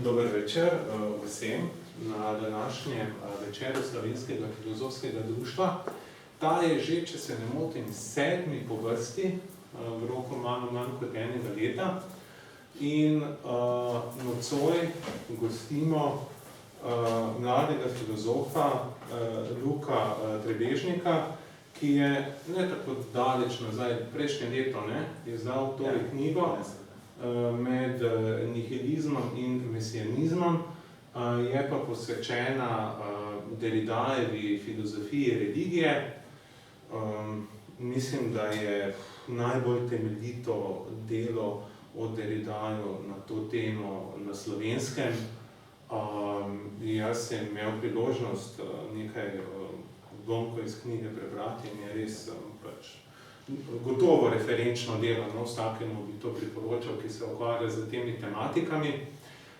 Dober večer vsem na današnjem večeru Slovenskega filozofskega društva. Ta je že, če se ne motim, 7. po vrsti, v roku manj kot enega leta. In nocoj gostimo mladega filozofa Luka Trebežnika, ki je ne tako daleč nazaj, prejšnje leto, izdal tole knjigo med nihilizmom in mesianizmom, je pa posvečena Derridajevi filozofiji religije. Mislim, da je najbolj temeljito delo o Derridaju na to temo na Slovenskem. Jaz sem imel priložnost nekaj odlomkov iz knjige prebrati in je res gotovo referenčno delo, vsakemu bi to priporočal, ki se ukvarja z temi tematikami.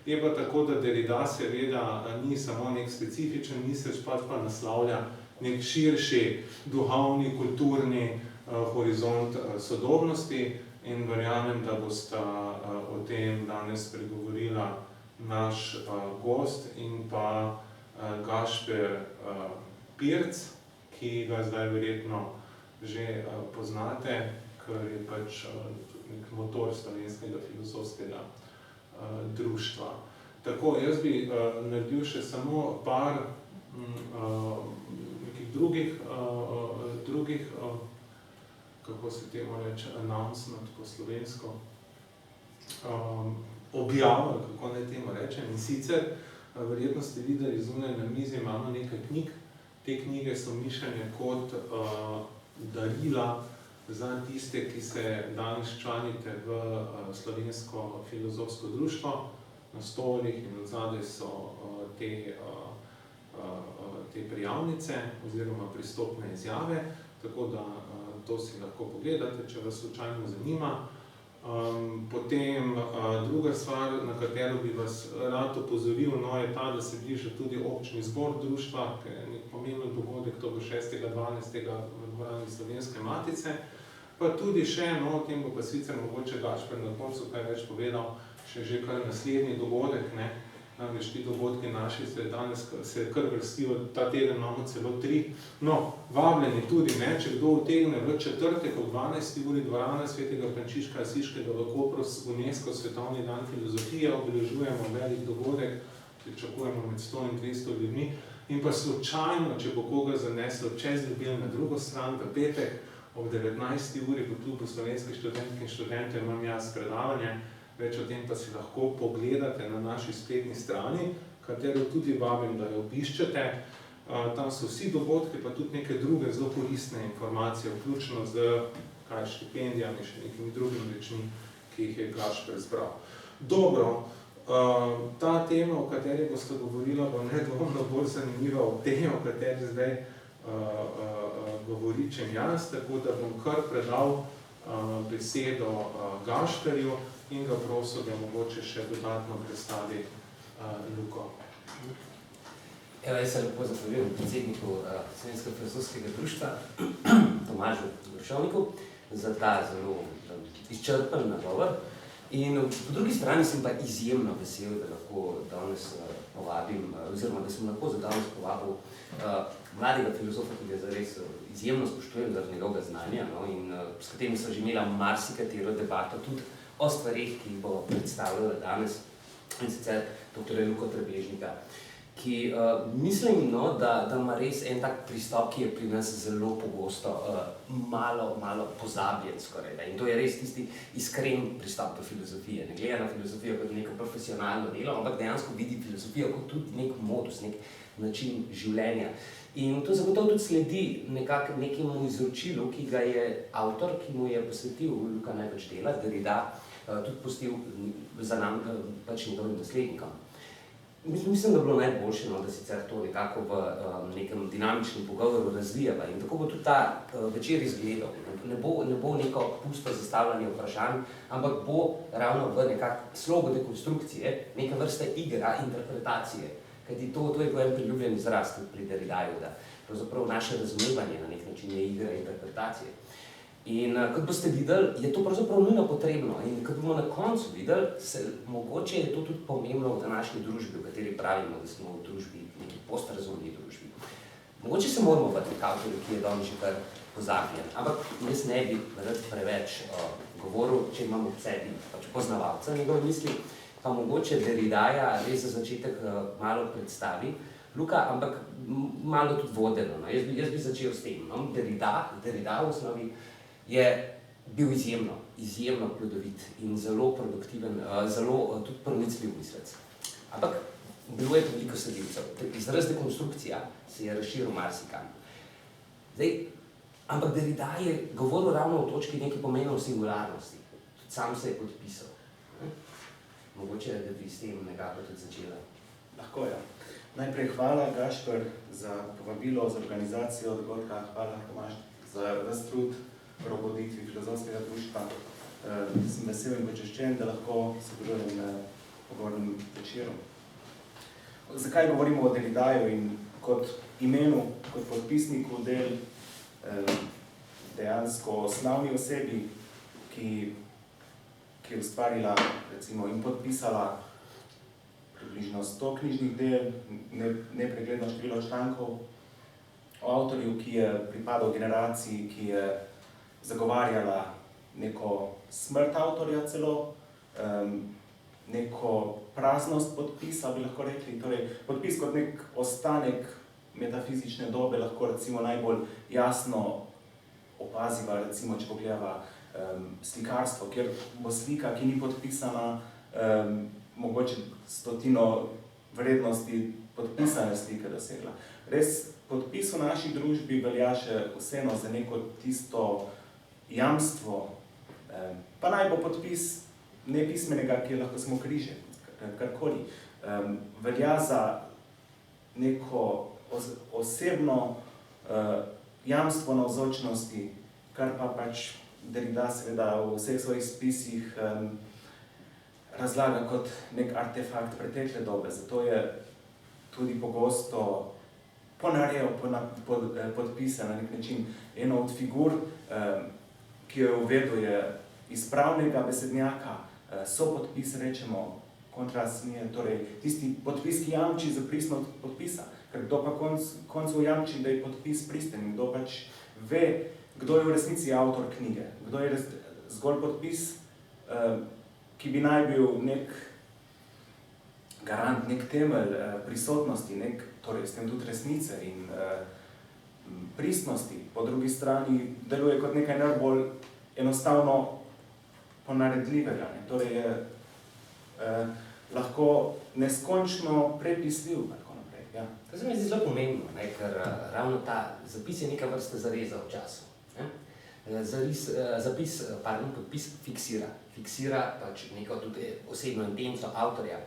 Je pa tako, da Derrida seveda ni samo nek specifičen misleč, pač pa naslavlja nek širši duhovni, kulturni horizont sodobnosti in verjamem, da bosta o tem danes pregovorila naš gost in pa Gašper Pirc, ki ga zdaj verjetno že poznate, ker je pač nek motor Slovenskega filozofskega društva. Tako, jaz bi naredil še samo par nekih drugih, kako se temu reče, announcement po slovensko, objav, kako naj temu rečem. In sicer, verjetno ste videli zunaj na mizi, imamo nekaj knjig. Te knjige so mišljene kot darila za tiste, ki se danes članite v Slovensko filozofsko društvo. Na stolih in odzadaj so te prijavnice oziroma pristopne izjave, tako da to si lahko pogledate, če vas slučajno zanima. Potem druga stvar, na katero bi vas rad opozoril, je ta, da se bliža tudi občni zbor društva, ker je nek pomemben dogodek, to bo 6.12. v dvorani Slovenske matice. Pa tudi še, o tem bo pa sicer mogoče Gašper na koncu kaj več povedal, še že kar naslednji dogodek, namreč ti dogodki naši se danes kar vrstijo, ta teden imamo celo 3. Vabljeni tudi, če kdo utegne v četrtek ob 12. uri dvorana svetega Frančiška Asiškega v Kopru UNESCO svetovni dan filozofije, obeležujemo velik dogodek, pričakujemo med 100 in 200 ljudmi. In pa slučajno, če bo koga zaneslo čez Ljubelj na drugo stran, v petek ob 19. uri v klubu slovenskih študentk in študentov imam jaz predavanje. Več o tem pa si lahko pogledate na naši spletni strani, katero tudi vabim, da jo obiščete. Tam so vsi dogodki, pa tudi neke druge zelo koristne informacije, vključno z štipendijami, še nekimi drugimi rečmi, ki jih je Gašper zbral. Dobro, ta tema, o kateri boste govorila, bo nedvomno bolj zanimiva od teme, o kateri zdaj govoričem jaz, tako da bom kar predal besedo Gašperju in ga prosil, da mogoče še dodatno predstavi Luko. Jaz se lepo zahvaljujem predsedniku Slovenskega filozofskega društva, Tomažu Gršovniku, za ta zelo izčrpen nagovor. In po drugi strani sem pa izjemno vesel, da lahko danes povabim, oziroma da sem lahko za danes povabil mladega filozofa, ki ga zares izjemno spoštujem zaradi njegovega znanja in s katerim sem že imela marsikatero debato tudi o stvarih, ki jih bo predstavljala danes, in sicer dr. Luko Trebežnika, ki mislim, da ima res en tak pristop, ki je pri nas zelo pogosto malo pozabljen skoraj. In to je res tisti iskren pristop do filozofije. Ne gleda na filozofijo kot neko profesionalno delo, ampak dejansko vidi filozofijo kot tudi nek modus, nek način življenja. In to zagotovo tudi sledi nekemu izročilu, ki ga je avtor, ki mu je posvetil Luka največ dela, Derrida, tudi pustil za nam pač njegovim naslednikom. Mislim, da bi bilo najboljše, da sicer to nekako v nekem dinamičnem pogovoru razvijava in tako bo tudi ta večer izgledal. Ne bo neko pusto zastavljanje vprašanj, ampak bo ravno v nekak slogu dekonstrukcije, neka vrsta igra, interpretacije. Kajti to je en priljubljen izraz tudi pri Derridaju, da pravzaprav naše razumevanje na nek način je igra interpretacije. In kot boste videli, je to pravzaprav nujno potrebno in kot bomo na koncu videli, mogoče je to tudi pomembno v današnji družbi, v kateri pravimo, da smo v družbi, neki postrazumni družbi. Mogoče se moramo vrtiti avtorju, ki je danes že kar pozabljen, ampak jaz ne bi preveč govoril, če imam ob sebi poznavalca njegove misli, pa mogoče Derridaja res za začetek malo predstavi, Luka, ampak malo tudi vodeno. Jaz bi začel s tem. Derrida v osnovi je bil izjemno plodovit in zelo produktiven, zelo tudi pronicljiv mislec. Ampak bilo je veliko sledilcev. Izraz dekonstrukcija se je razširil marsikam. Ampak Derrida je govoril ravno o točki nekaj pomena v singularnosti. Tudi sam se je podpisal. Mogoče, da bi s tem nekako tudi začela. Lahko, ja. Najprej hvala, Gašper, za povabilo, za organizacijo dogodka. Hvala, Tomaž, za ves trud v obuditvi filozofskega društva. Sem vesel in počaščen, da lahko sodelujem na pogovornem večeru. Zakaj govorimo o Derridaju in kot imenu, kot podpisniku del dejansko slavni osebi, ki je ustvarila recimo, in podpisala približno 100 knjižnih del, nepregledno število člankov, o avtorju, ki je pripadal generaciji, ki je zagovarjala neko smrt avtorja celo, neko praznost podpisa, bi lahko rekli. Torej, podpis kot nek ostanek metafizične dobe lahko recimo najbolj jasno opaziva, recimo, če pogledava slikarstvo, kjer bo slika, ki ni podpisana, mogoče 100 vrednosti podpisane slike dosegla. Res, podpis v naši družbi velja še vseeno za neko tisto jamstvo, pa naj bo podpis nepismenega, ki je lahko samo križe, karkoli. Velja za neko osebno jamstvo navzočnosti, kar pa pač Derrida seveda v vseh svojih spisih razlaga kot nek artefakt pretekle dobe. Zato je tudi pogosto ponarejal podpise na nek način. Eno od figur, ki jo uvedel, je iz pravnega besednjaka, sopodpis rečemo, kontrast nije, torej tisti podpis, ki jamči za pristnost podpisa. Ker kdo pa koncu jamči, da je podpis pristen, kdo pač ve, kdo je v resnici avtor knjige, kdo je zgolj podpis, ki bi naj bil nek garant, nek temelj prisotnosti, torej s tem tudi resnice in pristnosti. Po drugi strani deluje kot nekaj najbolj enostavno ponaredljivega. Torej je lahko neskončno prepisljiv, tako naprej. Ja. To se mi zdi zelo pomembno, ker ravno ta zapis je neka vrsta zareza v času. Podpis fiksira pač neko tudi osebno intenco avtorja.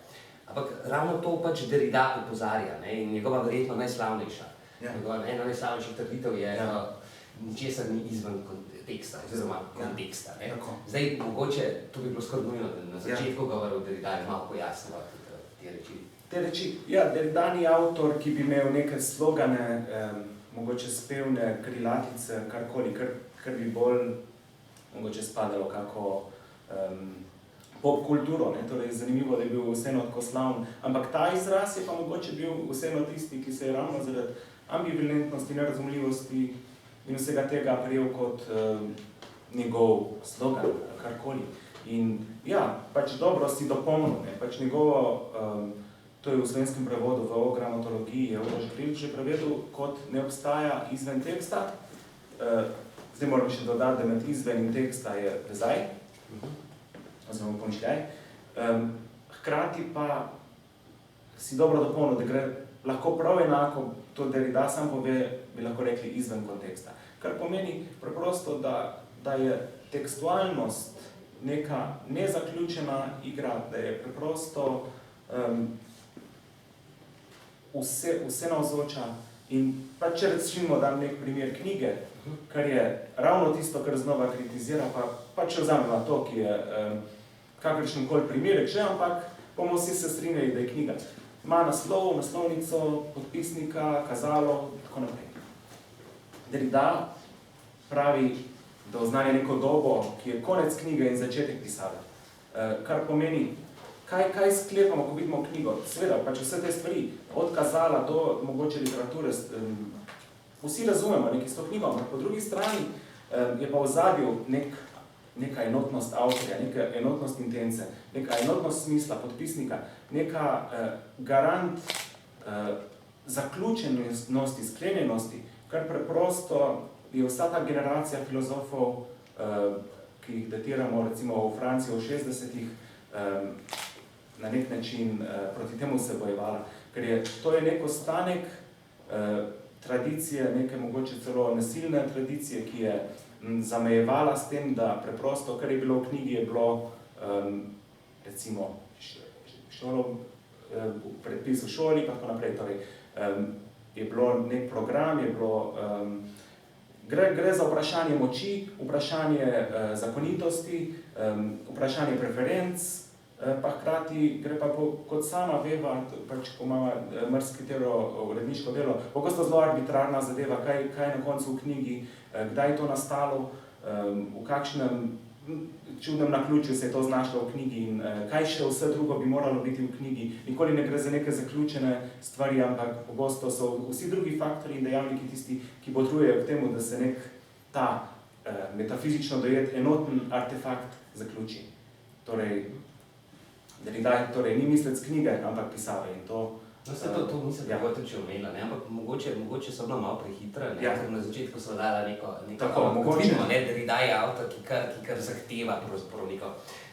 Ampak ravno to pač Derrida opozarja in njegova verjetno najslavnejša. Ena najslavnejših trditev je, ničesar ni izven konteksta, oziroma konteksta. Zdaj, mogoče, to bi bilo skoraj nujno, da na začetku govora o Derridaju malo pojasnila te reči. Te reči, ja, Derrida ni avtor, ki bi imel neke slogane, mogoče spevne krilatice, karkoli, kar bi bolj mogoče spadalo kako pop kulturo. Torej, zanimivo, da je bil vseeno tako slavn. Ampak ta izraz je pa mogoče bil vseeno tisti, ki se je ravno zaradi ambivalentnosti, nerazumljivosti in vsega tega prijel kot njegov slogan, karkoli. In ja, pač dobro si dopomnil, pač njegovo, to je v slovenskem prevodu v grammatologiji, je Uroš Grilč že prevedel, kot ne obstaja izven teksta. Zdaj moram še dodati, da med izven in teksta je vezaj, oziroma pomišljaj. Hkrati pa si dobro dopolnil, da gre lahko prav enako, to Derrida sam pove, bi lahko rekli izven konteksta. Kar pomeni preprosto, da je tekstualnost neka nezaključena igra, da je preprosto vse navzoča. In pa če recimo dam nek primer knjige, kar je ravno tisto, kar znova kritizira, pa če vzameva to, ki je kakršenkoli primerek že, ampak bomo vsi se strinjali, da je knjiga. Ima naslov, naslovnico, podpisnika, kazalo, tako naprej. Derrida pravi, da oznanja neko dobo, ki je konec knjige in začetek pisave. Kar pomeni, kaj sklepamo, ko vidimo knjigo? Seveda, pač vse te stvari, od kazala do mogoče literature, vsi razumemo nekaj s to knjigo, ampak po drugi strani je pa v ozadju neka enotnost avtorja, neka enotnost intence, neka enotnost smisla, podpisnika, neka garant zaključenosti, sklenjenosti, kar preprosto je vsa ta generacija filozofov, ki jih datiramo recimo v Franciji v 60-ih, na nek način proti temu se bojevala. Ker to je nek ostanek tradicije, neke mogoče celo nasilne tradicije, ki je zamejevala s tem, da preprosto, kar je bilo v knjigi, je bilo recimo predpis v šoli, pa tako naprej. Torej, je bilo nek program, je bilo gre za vprašanje moči, vprašanje zakonitosti, vprašanje preferenc, pa hkrati gre pa kot sama veva, pač ko ima marsikatero uredniško delo, pogosto zelo arbitrarna zadeva, kaj je na koncu v knjigi, kdaj je to nastalo, v kakšnem čudnem naključju se je to znašlo v knjigi in kaj še vse drugo bi moralo biti v knjigi. Nikoli ne gre za neke zaključene stvari, ampak pogosto so vsi drugi faktori in dejavniki tisti, ki potrujejo k temu, da se nek ta metafizično dojet enoten artefakt zaključi. Torej, ni mislec knjige, ampak pisave in to... No, se to mislim, da bo tudi omenila, ampak mogoče so bila malo prehitra, ker na začetku so dala neko Derrida je avtor, ki kar zahteva pravzaprav neko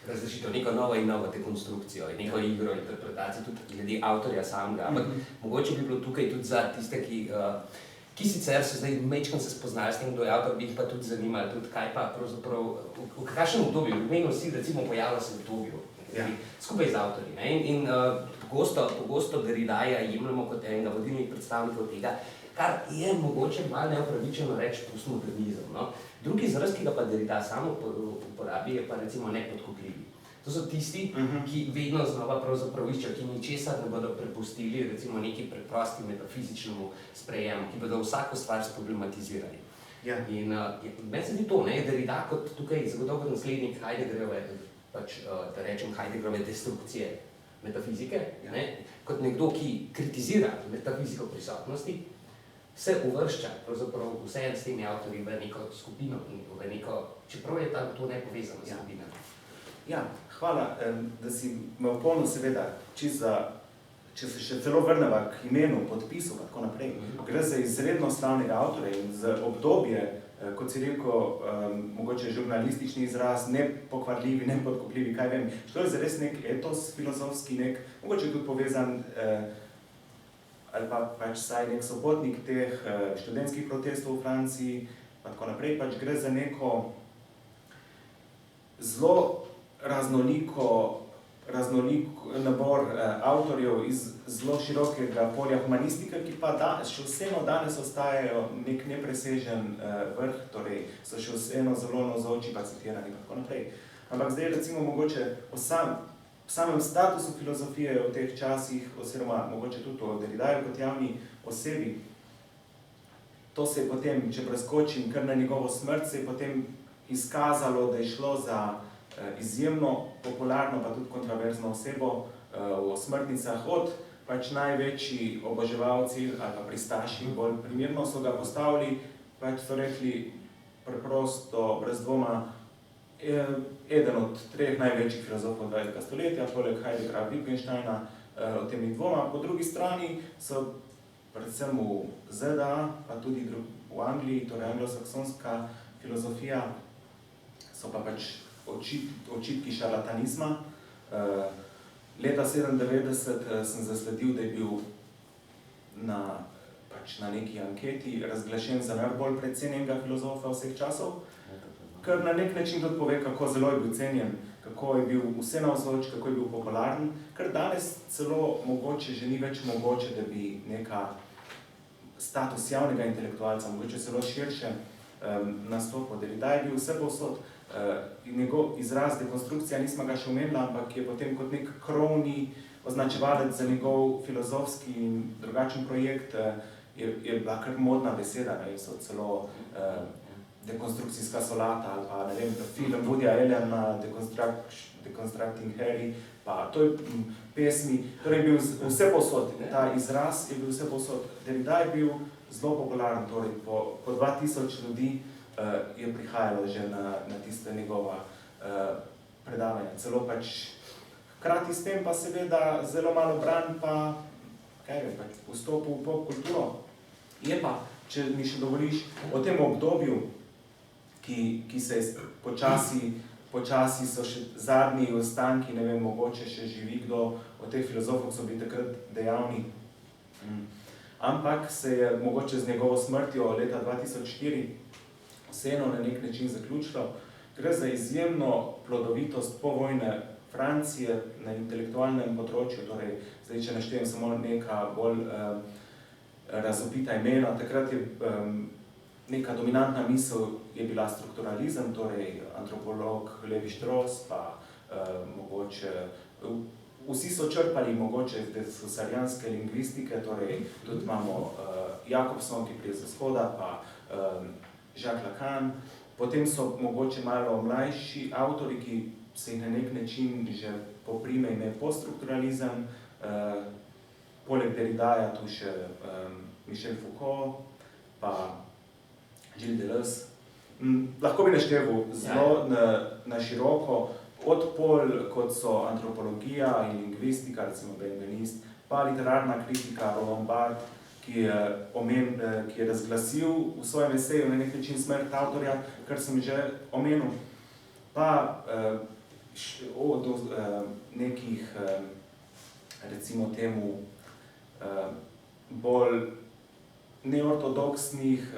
razrešitev, neko novo in novo dekonstrukcijo, neko igro, interpretacijo, tudi glede avtorja samega, ampak mogoče bi bilo tukaj tudi za tiste, ki sicer so zdaj majčkeno se spoznali s tem, kdo je avtor, bi jih pa tudi zanimali, tudi kaj pa pravzaprav, v kakšnem obdobju, v imenu si recimo pojavlja se v obdobju, skupaj z avtorji. In pogosto Derridaja jemljamo kot enega vodilnih predstavnikov tega, kar je mogoče malo neupravičeno reči postmodernizem. Drugi izraz, ki ga pa Derrida samo uporabi, je pa recimo nepodkupljivi. To so tisti, ki vedno znova pravzaprav iščejo, ki ničesar ne bodo prepustili recimo neki preprosti metafizičnemu sprejemu, ki bodo vsako stvar sproblematizirali. In meni se zdi to, Derrida kot tukaj zagotovo naslednik Heideggerjeve, pač, da rečem, Heideggerjeve destrukcije metafizike, kot nekdo, ki kritizira metafiziko prisotnosti, se uvršča pravzaprav vseeno s temi avtorji v neko skupino, v neko, čeprav je to nepovezana skupina. Ja, hvala, da si me opomnil seveda, če se še celo vrneva k imenu, podpisu, pa tako naprej. Gre za izredno slavnega avtorja in za obdobje, kot si rekel, mogoče žurnalistični izraz, nepokvarljivi, nepodkupljivi, kaj vem. Šlo je za res nek etos filozofski, mogoče tudi povezan, ali pa pač saj nek sopotnik teh študentskih protestov v Franciji, pa tako naprej. Pač gre za neko zelo raznolik nabor avtorjev iz zelo širokega polja humanistike, ki pa še vseeno danes ostajajo nek nepresežen vrh, torej so še vseeno zelo navzoči pa citirani in tako naprej. Ampak zdaj recimo mogoče o samem statusu filozofije v teh časih, oziroma mogoče tudi o Derridaju kot javni osebi, to se je potem, če preskočim kar na njegovo smrt, se je potem izkazalo, da je šlo za izjemno popularno, pa tudi kontroverzno osebo v smrtnicah. Od pač največji oboževalci ali pa pristaši, bolj primerno so ga postavili, pač so rekli preprosto, brez dvoma, eden od treh največjih filozofov 20. stoletja, poleg Heideggera, Wittgensteina, o tem ni dvoma. Po drugi strani so predvsem v ZDA, pa tudi v Angliji, torej anglosaksonska filozofija, so pa pač očitki šarlatanizma. Leta 1997 sem zasledil, da je bil na neki anketi razglašen za najbolj precenjenega filozofa vseh časov, kar na nek način tudi pove, kako zelo je bil cenjen, kako je bil vsenavzoč, kako je bil popularen, kar danes celo mogoče že ni več mogoče, da bi neka status javnega intelektualca, mogoče celo širše nastopil. Derrida je bil vse povsod. Njegov izraz dekonstrukcija nismo ga še omenila, ampak je potem kot nek krovni označevalec za njegov filozofski in drugačen projekt je bila kar modna beseda, so celo Dekonstrukcijska solata ali pa, ne vem, film Woodyja Allena Deconstructing Harry, pa to je pesmi, torej je bil vse posod, ta izraz je bil vse posod. Derrida je bil zelo popularen, torej po 2000 ljudi je prihajalo že na tiste njegova predavanja. Celo pač hkrati s tem pa seveda zelo malo bran pa, kaj vem, pač vstopil v popkulturo. Je pa, če mi še dovoliš, o tem obdobju, ki se počasi so še zadnji ostanki, ne vem, mogoče še živi kdo od teh filozofov, so bili takrat dejavni. Ampak se je mogoče z njegovo smrtjo leta 2004 vseeno na nek način zaključilo. Gre za izjemno plodovitost povojne Francije na intelektualnem področju, torej zdaj, če naštejem samo neka bolj razvpita imena, takrat je neka dominantna misel je bila strukturalizem, torej antropolog Levi-Strauss, pa mogoče, vsi so črpali mogoče iz husarjanske lingvistike, torej tudi imamo Jakobson, ki prije z vzhoda, pa Jacques Lacan. Potem so mogoče malo mlajši avtori, ki se jih na nek način že poprime ime poststrukturalizem, poleg Derridaja tu še Michel Foucault, pa Gilles Deleuze. Lahko bi našteval zelo na široko, od pol, kot so antropologija in lingvistika, recimo Benveniste, pa literarna kritika Roland Barthes, ki je razglasil v svojem eseju na nek način smrt avtorja, kar sem že omenil, pa od nekih, recimo temu, bolj neortodoksnih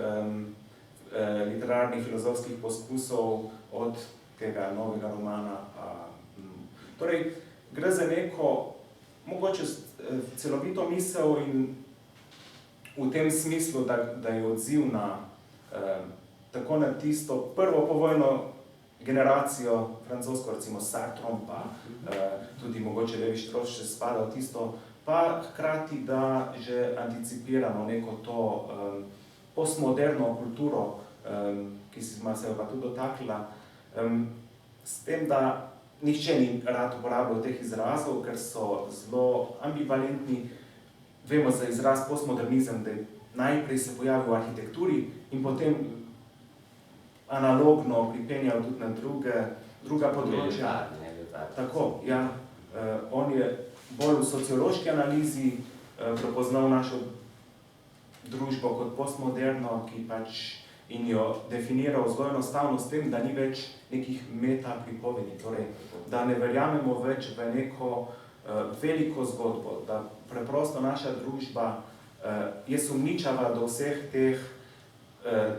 literarnih filozofskih poskusov od tega novega romana. Torej, gre za neko, mogoče celovito misel in v tem smislu, da je odziv na tako na tisto prvo povojno generacijo, francosko, recimo Sartrom, pa tudi mogoče Levi-Strauss še spada v tisto, pa hkrati, da že anticipiramo neko to postmoderno kulturo, ki se je pa tudi dotaknila, s tem, da nihče ni rad uporabljal teh izrazov, ker so zelo ambivalentni. Vemo za izraz postmodernizem, da je najprej se pojavil v arhitekturi in potem analogno pripenjal tudi na druga področja. Tako, ja. On je bolj v sociološki analizi prepoznal našo družbo kot postmoderno, ki pač in jo definiral zelo enostavno s tem, da ni več nekih meta pripovedi, torej, da ne verjamemo več v neko veliko zgodbo, da preprosto naša družba je sumničava do vseh teh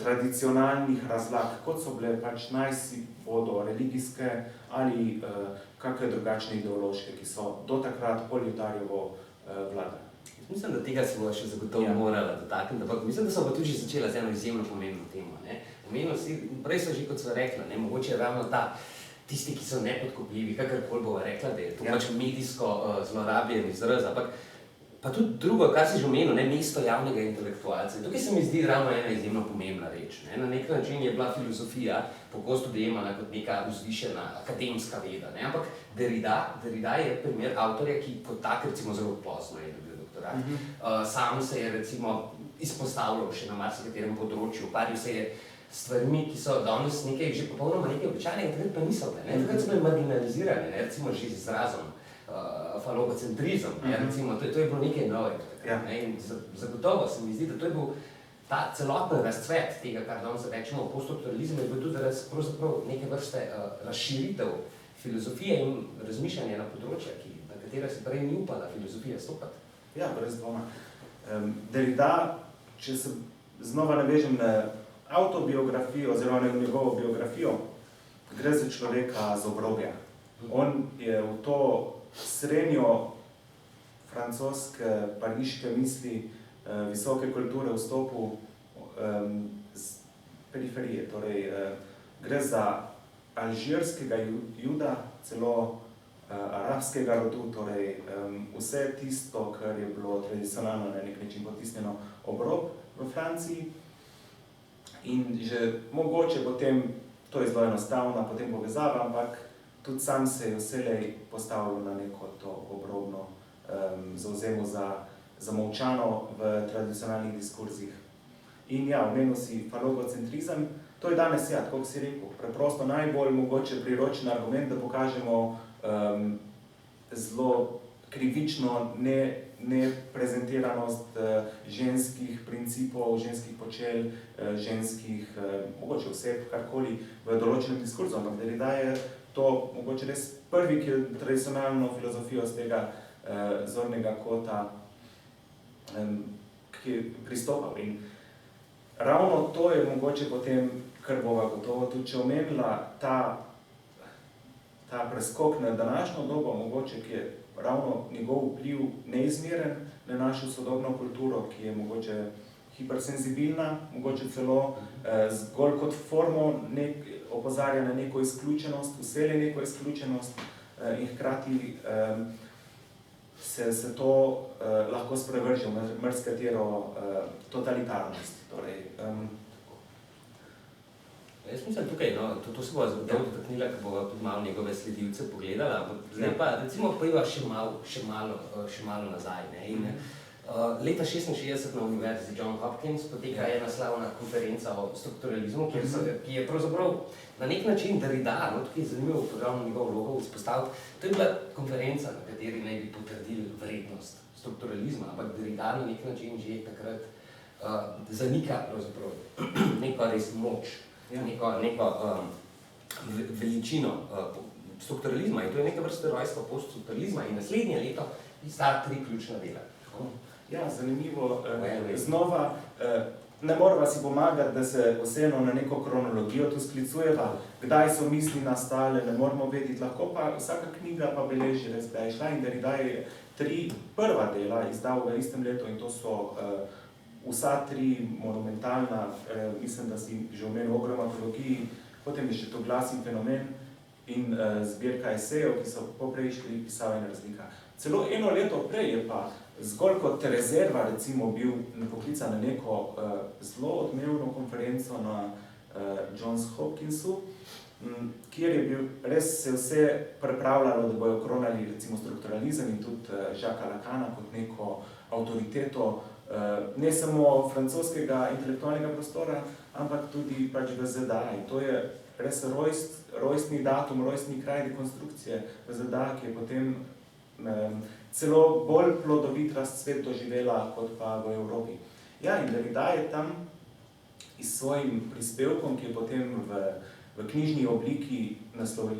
tradicionalnih razlag, kot so bile pač najsi bodo religijske ali kakve drugačne ideološke, ki so do takrat po Ljutarjevo vladali. Mislim, da tega se bo še zagotovo morala dotakniti, ampak mislim, da so pa tudi že začela z eno izjemno pomembno temo. Omenili si, prej so že, kot so rekla, mogoče je ravno tisti, ki so nepodkupljivi, kakorkoli bova rekla, da je to pač medijsko zlorabljen izraz, ampak pa tudi drugo, kar si že omenil, mesto javnega intelektualca. Tukaj se mi zdi ravno ena izjemno pomembna reč. Na nek način je bila filozofija pogosto dojemana kot neka vzvišena akademska veda, ampak Derrida je primer avtorja, ki kot tak recimo zelo pozno je dobil doktorat. Sam se je recimo izpostavljal še na marsikaterem področju, ukvarjal se je stvarmi, ki so danes nekaj že popolnoma nekaj običajnega, takrat pa niso bile. Takrat so bile marginalizirane, recimo že z izrazom falogocentrizem, recimo, to je bilo nekaj novega. In zagotovo se mi zdi, da to je bil ta celoten razcvet tega, kar danes rečemo poststrukturalizem, je bil tudi pravzaprav neke vrste razširitev filozofije in razmišljanja na področja, na katera se prej ni upala filozofija stopati. Ja, brez dvoma. Derrida, če se znova navežem na autobiografijo oziroma na njegovo biografijo, gre za človeka z obrobja. On je v to srednjo francoske, pariške misli, visoke kulture vstopil z periferije. Torej, gre za alžirskega juda, celo arabskega rodu, torej vse tisto, kar je bilo tradicionalno na nek način potisnjeno ob rob v Franciji. In že mogoče potem, to je zelo enostavna potem povezava, ampak tudi sam se je vselej postavil na neko to obrobno zavzemo za molčano v tradicionalnih diskurzih. In ja, omenil si falogocentrizem, to je danes, ja, tako si rekel, preprosto najbolj mogoče priročen argument, da pokažemo zelo krivično neprezentiranost ženskih principov, ženskih počel, ženskih, mogoče oseb, karkoli v določenem diskurzu, ampak Derrida je to mogoče res prvi, ki je tradicionalno filozofijo z tega zornega kota ki je pristopal. In ravno to je mogoče potem, kar bova gotovo tudi če omenila, ta preskok na današnjo dobo, mogoče, ki je ravno njegov vpliv neizmeren na našo sodobno kulturo, ki je mogoče hipersenzibilna, mogoče celo zgolj kot formo opozarja na neko izključenost, vselej neko izključenost in hkrati se to lahko sprevrže v marsikatero totalitarnost. Torej, jaz mislim tukaj, no, to se bova zagotovo dotaknila, ko bova tudi malo njegove sledilce pogledala, ampak zdaj pa recimo pojiva še malo nazaj. Ne? In, leta 1966 na Univerzi John Hopkins poteka ena slavna konferenca o strukturalizmu, ki je pravzaprav na nek način Derrida, no, tukaj je zanimivo ravno njegov vlogo vzpostaviti. To je bila konferenca, na kateri naj bi potrdili vrednost strukturalizma, ampak Derrida na nek način že takrat zanika pravzaprav neko res moč, neko veličino strukturalizma in to je neka vrsta rojstva poststrukturalizma in naslednje leto izda 3 ključna dela. Ja, zanimivo. Znova, ne morava si pomagati, da se vseeno na neko kronologijo tu sklicujeva, kdaj so misli nastale, ne moramo vedeti, lahko pa vsaka knjiga pa beleži res, kdaj je šla in Derrida je 3 prva dela izdal v istem letu in to so vsa 3 monumentalna, mislim, da si že omenil o gramatologiji, potem je še to Glas in fenomen in zbirka esejev, ki so poprej šli Pisava in razlika. Celo eno leto prej je pa zgolj kot rezerva recimo bil poklican na neko zelo odmevno konferenco na Johns Hopkinsu, kjer je bil res se vse pripravljalo, da bojo kronali recimo strukturalizem in tudi Jacquesa Lacana kot neko avtoriteto ne samo francoskega intelektualnega prostora, ampak tudi pač v ZDA. In to je res rojstni datum, rojstni kraj dekonstrukcije v ZDA, ki je potem celo bolj plodovit razcvet doživela kot pa v Evropi. Ja, in Derrida je tam s svojim prispevkom, ki je potem v knjižni obliki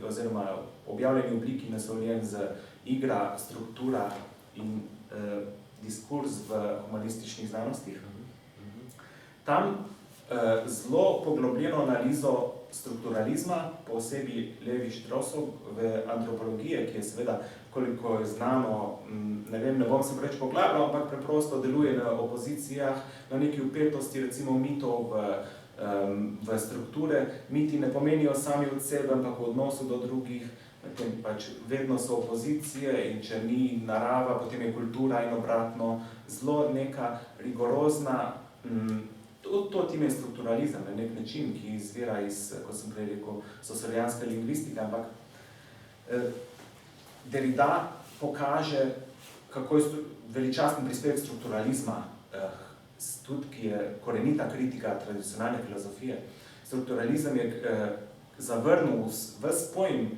oziroma objavljeni obliki naslovljen z Igra, struktura in diskurs v humanističnih znanostih. Tam zelo poglobljeno analizo strukturalizma, posebej Levi-Straussov v antropologiji, ki je seveda, koliko je znano, ne vem, ne bom se preveč poglabljal, ampak preprosto deluje na opozicijah, na neki vpetosti, recimo mitov v strukture. Miti ne pomenijo sami od sebe, ampak v odnosu do drugih, pač vedno so opozicije in če ni narava, potem je kultura in obratno. Zelo neka rigorozna, to tim je strukturalizem na nek način, ki izvira iz, kot sem prej rekel, socialijanske lingvistike, ampak Derrida pokaže, kako je veličasten prispevek strukturalizma, tudi ki je korenita kritika tradicionalne filozofije. Strukturalizem je zavrnil ves pojem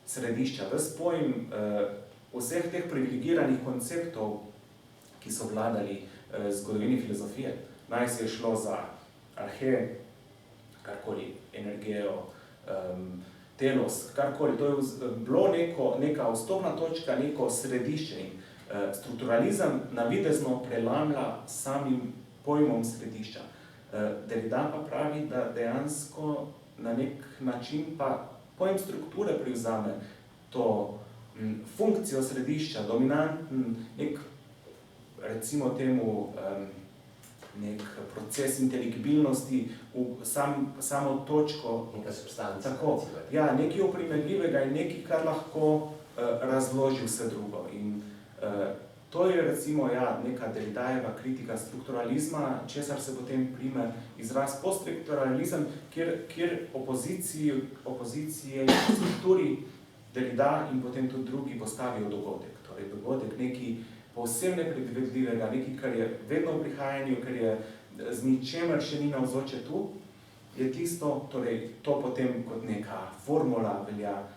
središča, ves pojem vseh teh privilegiranih konceptov, ki so vladali zgodovini filozofije. Naj se je šlo za arhe, karkoli, energijo, telos, karkoli. To je bilo neka vstopna točka, neko središče. Strukturalizem navidezno prelamlja samim pojmom središča. Derrida pa pravi, da dejansko na nek način pa pojem strukture privzame to funkcijo središča, dominanten, nek, recimo temu, nek proces inteligibilnosti v samo točko. Neka substanca. Tako, ja, nekaj oprijemljivega in nekaj, kar lahko razloži vse drugo. In To je recimo neka Derridajeva kritika strukturalizma, česar se potem prime izraz poststrukturalizem, kjer opozicije strukturi Derrida in potem tudi drugi postavijo dogodek. Torej dogodek nekaj povsem nepredvidljivega, nekaj, kar je vedno v prihajanju, kar je z ničemer še ni navzoče tu, je tisto, torej to potem kot neka formula velja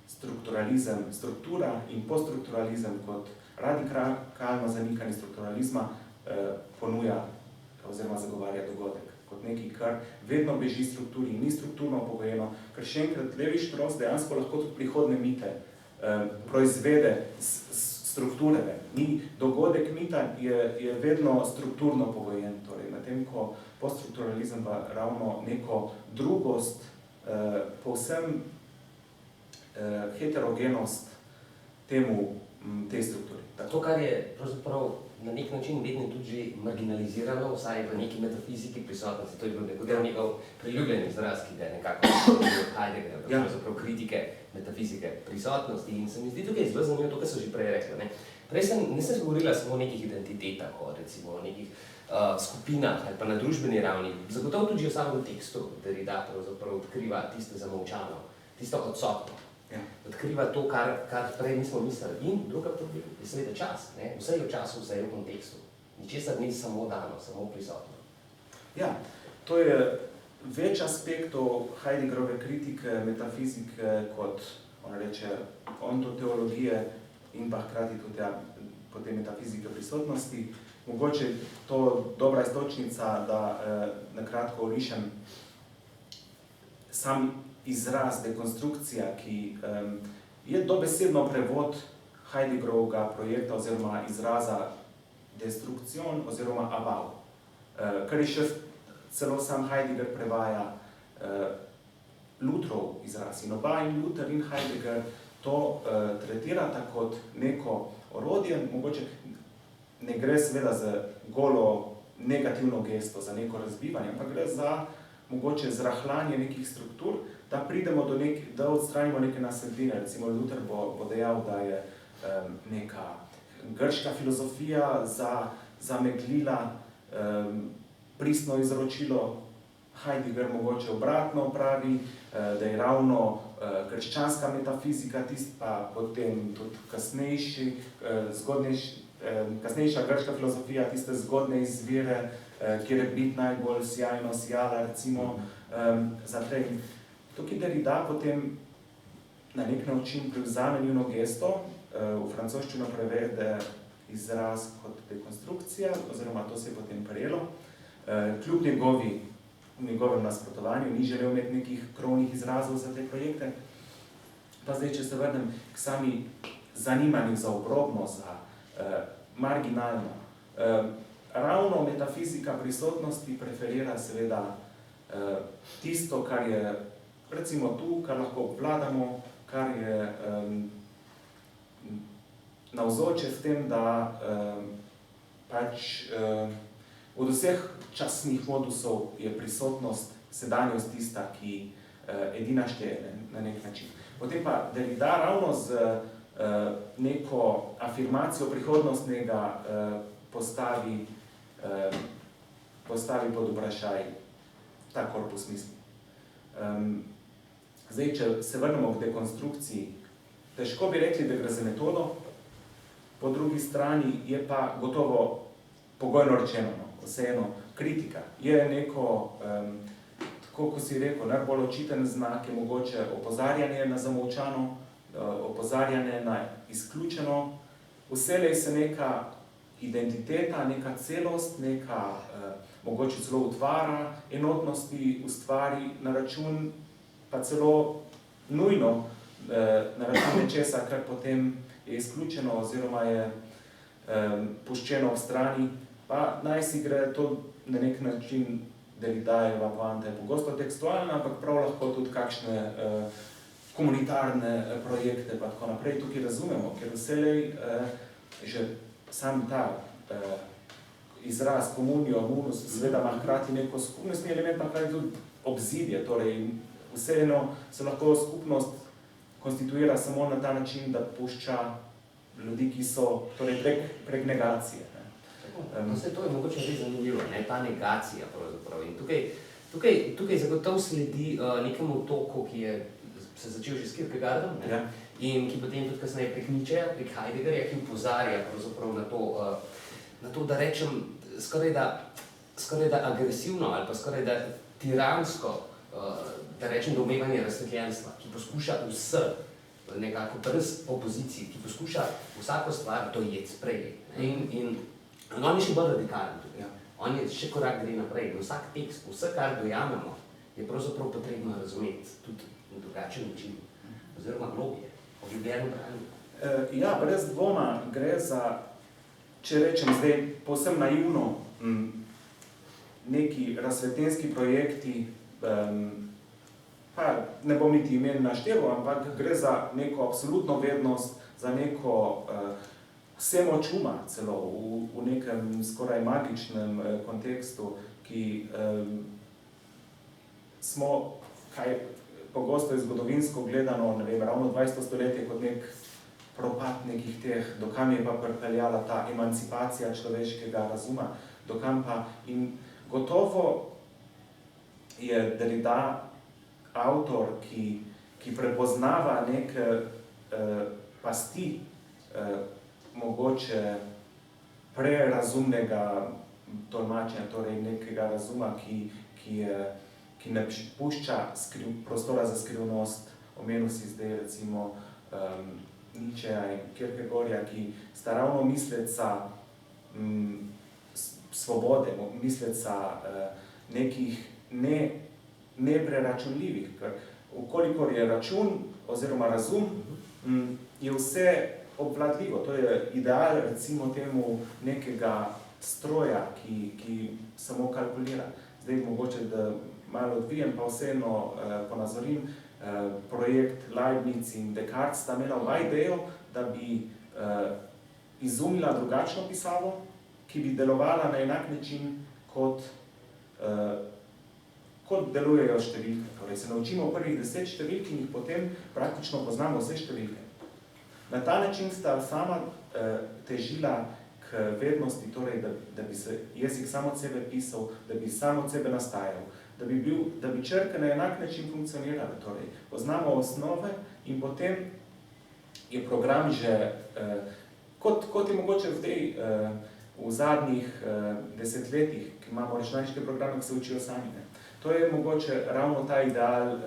strukturalizem, struktura in poststrukturalizem kot radikalno zanikanje strukturalizma ponuja oziroma zagovarja dogodek kot nekaj, kar vedno beži strukturi in ni strukturno pogojeno, ker še enkrat Levi-Strauss dejansko lahko tudi prihodne mite proizvede strukture. Dogodek mita je vedno strukturno pogojen, torej medtem ko poststrukturalizem pa ravno neko drugost, povsem heterogenost tej strukturi. To, kar je pravzaprav na nek način vedno tudi že marginalizirano, vsaj v neki metafiziki prisotnosti, to je bil nekaj njegov priljubljen izraz, ki ga je nekako Heidegger, pravzaprav kritike metafizike prisotnosti. In se mi zdi tukaj zelo zanimivo to, kar so že prej rekli. Prej nisem govorila samo o nekih identitetah, recimo o nekih skupinah ali pa na družbeni ravni. Zagotovo tudi že v samem tekstu Derrida pravzaprav odkriva tiste zamolčano, tisto odsotno. Odkriva to, kar prej nismo mislili. In druga problem je seveda čas. Vse je v času, vse je v kontekstu. Ničesar ni samo dano, samo prisotno. Ja, to je več aspektov Heideggerove kritike, metafizike kot, ona reče, ontoteologije in pa hkrati tudi potem metafizike prisotnosti. Mogoče to dobra istočnica, da nakratko orišem sam izraz, dekonstrukcija, ki je dobesedno prevod Heideggerovega projekta oziroma izraza destrukcion oziroma abav, kar je še celo sam Heidegger prevaja Lutherov izraz. In oba, in Luther in Heidegger, to tretirata kot neko orodje, mogoče ne gre seveda za golo negativno gesto, za neko razbivanje, ampak gre za mogoče zrahljanje nekih struktur, da pridemo da odstranimo neke nasedline. Recimo Luther bo dejal, da je neka grška filozofija zameglila pristno izročilo, Heidegger mogoče obratno pravi, da je ravno krščanska metafizika pa potem tudi kasnejša grška filozofija, tiste zgodne izvire, kjer je bit najbolj sjajno sijala, recimo, zaprej. Tukaj Derrida potem na nek način prevzame njuno gesto, v francoščino prevede izraz kot dekonstrukcija, oziroma to se je potem prijelo. Kljub njegovem nasprotovanju ni želel imeti nekih krovnih izrazov za te projekte. Pa zdaj, če se vrnem k sami zanimanju za obrobno, za marginalno. Ravno metafizika prisotnosti preferira seveda tisto, kar je recimo tu, kar lahko obvladamo, kar je navzoče v tem, da pač od vseh časnih modusov je prisotnost, sedanjost tista, ki edina šteje na nek način. Potem pa Derrida ravno z neko afirmacijo prihodnostnega postavi pod vprašaj ta korpus misli. Zdaj, če se vrnemo k dekonstrukciji, težko bi rekli, da gre za metodo, po drugi strani je pa gotovo pogojno rečeno, vseeno kritika. Je neko, tako ko si rekel, najbolj očiten znak je mogoče opozarjanje na zamolčano, opozarjanje na izključeno. Vselej se neka identiteta, neka celost, neka mogoče celo utvara enotnosti ustvari na račun, pa celo nujno na račun nečesa, kar potem je izključeno oziroma je puščeno ob strani, pa naj si gre to na nek način Derridajeva poanta je pogosto tekstualna, ampak prav lahko tudi kakšne komunitarne projekte pa tako naprej tukaj razumemo, ker vselej že sam ta izraz komunijo, amunus, seveda ima hkrati neko skupnostni element, pa hkrati tudi obzidje, torej vseeno se lahko skupnost konstituira samo na ta način, da pušča ljudi, ki so torej prek negacije. Vse to je mogoče res zanimivo, ta negacija pravzaprav. In tukaj zagotovo sledi nekemu toku, ki je se začel že s Kierkegaardom, in ki potem tudi kasneje prek Nietzscheja, prek Heideggerja, ki upozarja pravzaprav na to, da rečem, skoraj da agresivno ali pa skoraj da tiransko, da rečem, domevanje razsvetljenstva, ki poskuša vse, nekako brez opozicij, ki poskuša vsako stvar dojeti, sprejeti. In on je še bolj radikalen tudi. On je še korak gre naprej. In vsak tekst, vse, kar dojamemo, je pravzaprav potrebno razumeti tudi na drugačen način, oziroma globje, obljubljeno branju. Ja, brez dvoma gre za, če rečem zdaj povsem naivno, neki razsvetljenski projekti, pa ne bom niti imen našteval, ampak gre za neko absolutno vednost, za neko vsemoč uma celo v nekem skoraj magičnem kontekstu, ki smo, kaj pogosto je zgodovinsko gledano, ne vem, ravno 20. stoletje kot nek propad nekih teh, dokam je pa pripeljala ta emancipacija človeškega razuma, dokam pa in gotovo je Derrida avtor, ki prepoznava neke pasti mogoče prerazumnega tolmačenja, torej nekega razuma, ki ne pušča prostora za skrivnost. Omenil si zdaj recimo Nietzscheja in Kierkegaarda, ki sta ravno misleca svobode, misleca nekih nepreračunljivih, ker vkolikor je račun oziroma razum, je vse obvladljivo. To je ideal recimo temu nekega stroja, ki samo kalkulira. Zdaj mogoče, da malo odvijem, pa vseeno ponazorim, projekt Leibniz in Descartes sta imela oba idejo, da bi izumila drugačno pisavo, ki bi delovala na enak način, kot delujejo številke. Torej se naučimo prvih 10 številk in jih potem praktično poznamo vse številke. Na ta način sta sama težila k vednosti, torej, da bi se jezik sam od sebe pisal, da bi sam od sebe nastajal, da bi črke na enak način funkcionirale. Torej, poznamo osnove in potem je program že, kot je mogoče v zadnjih desetletjih, ki imamo računalniške programe, ki se učijo sami. To je mogoče ravno ta ideal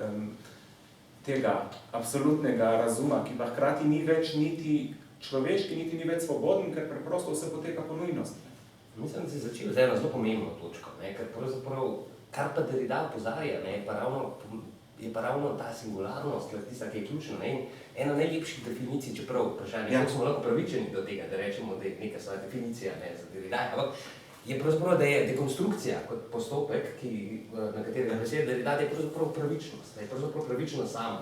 tega absolutnega razuma, ki pa hkrati ni več niti človeški, niti ni več svoboden, ker preprosto vse poteka po nujnosti. Mislim, da si začel z eno zelo pomembno točko, ker pravzaprav, kar pa Derrida opozarja, je pa ravno ta singularnost, tista, ki je ključna. Ena najlepših definicij, čeprav vprašanje, kako smo lahko pravičeni do tega, da rečemo, da je neka svoja definicija za Derrida, ampak je pravzaprav, da je dekonstrukcija kot postopek, na katerega besede Derrida, da je pravzaprav pravičnost, da je pravzaprav pravičnost sama.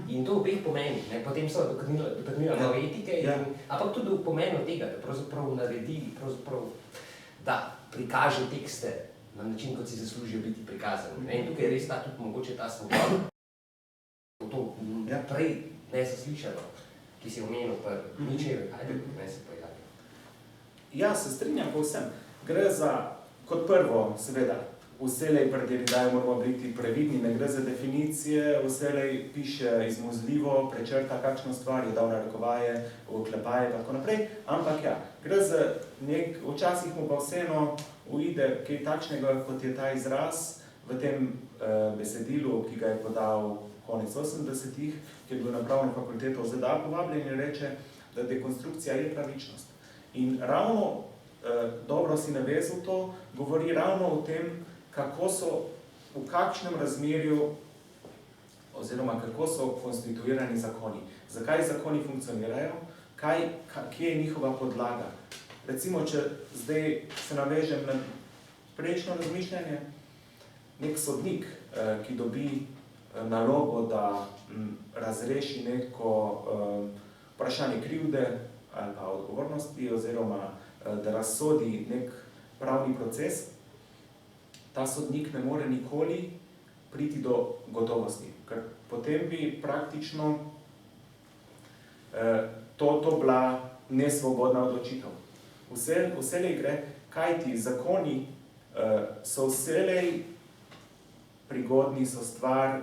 In to v obeh pomenih, potem so dotaknila nove etike, ampak tudi v pomenu tega, da pravzaprav naredi, da prikaže tekste na način, kot si zaslužijo biti prikazani. In tukaj je res tudi mogoče ta svoboda, to prej neslišano, ki si omenil pa Nietzschejevi Heidegger, se pojavi. Ja, se strinjam povsem. Gre za, kot prvo, seveda, vselej pri Derridaju moramo biti previdni, ne gre za definicije, vselej piše izmuzljivo, prečrta kakšno stvar, je dal narekovaje, oklepaje, tako naprej, ampak ja, gre za včasih mu pa vseeno uide kaj takšnega, kot je ta izraz v tem besedilu, ki ga je podal konec 80-ih, ki je bil na pravno fakulteto v ZDA povabljen in reče, da dekonstrukcija je pravičnost. In ravno dobro si navezal to, govori ravno o tem, kako so, v kakšnem razmerju oziroma kako so konstituirani zakoni. Zakaj zakoni funkcionirajo, kje je njihova podlaga. Recimo, če zdaj se navežem na prejšnjo razmišljanje, nek sodnik, ki dobi nalogo, da razreši neko vprašanje krivde ali pa odgovornosti oziroma da razsodi nek pravni proces, ta sodnik ne more nikoli priti do gotovosti, ker potem bi praktično to bila nesvobodna odločitev. Vselej gre, kajti zakoni so vselej prigodni, so stvar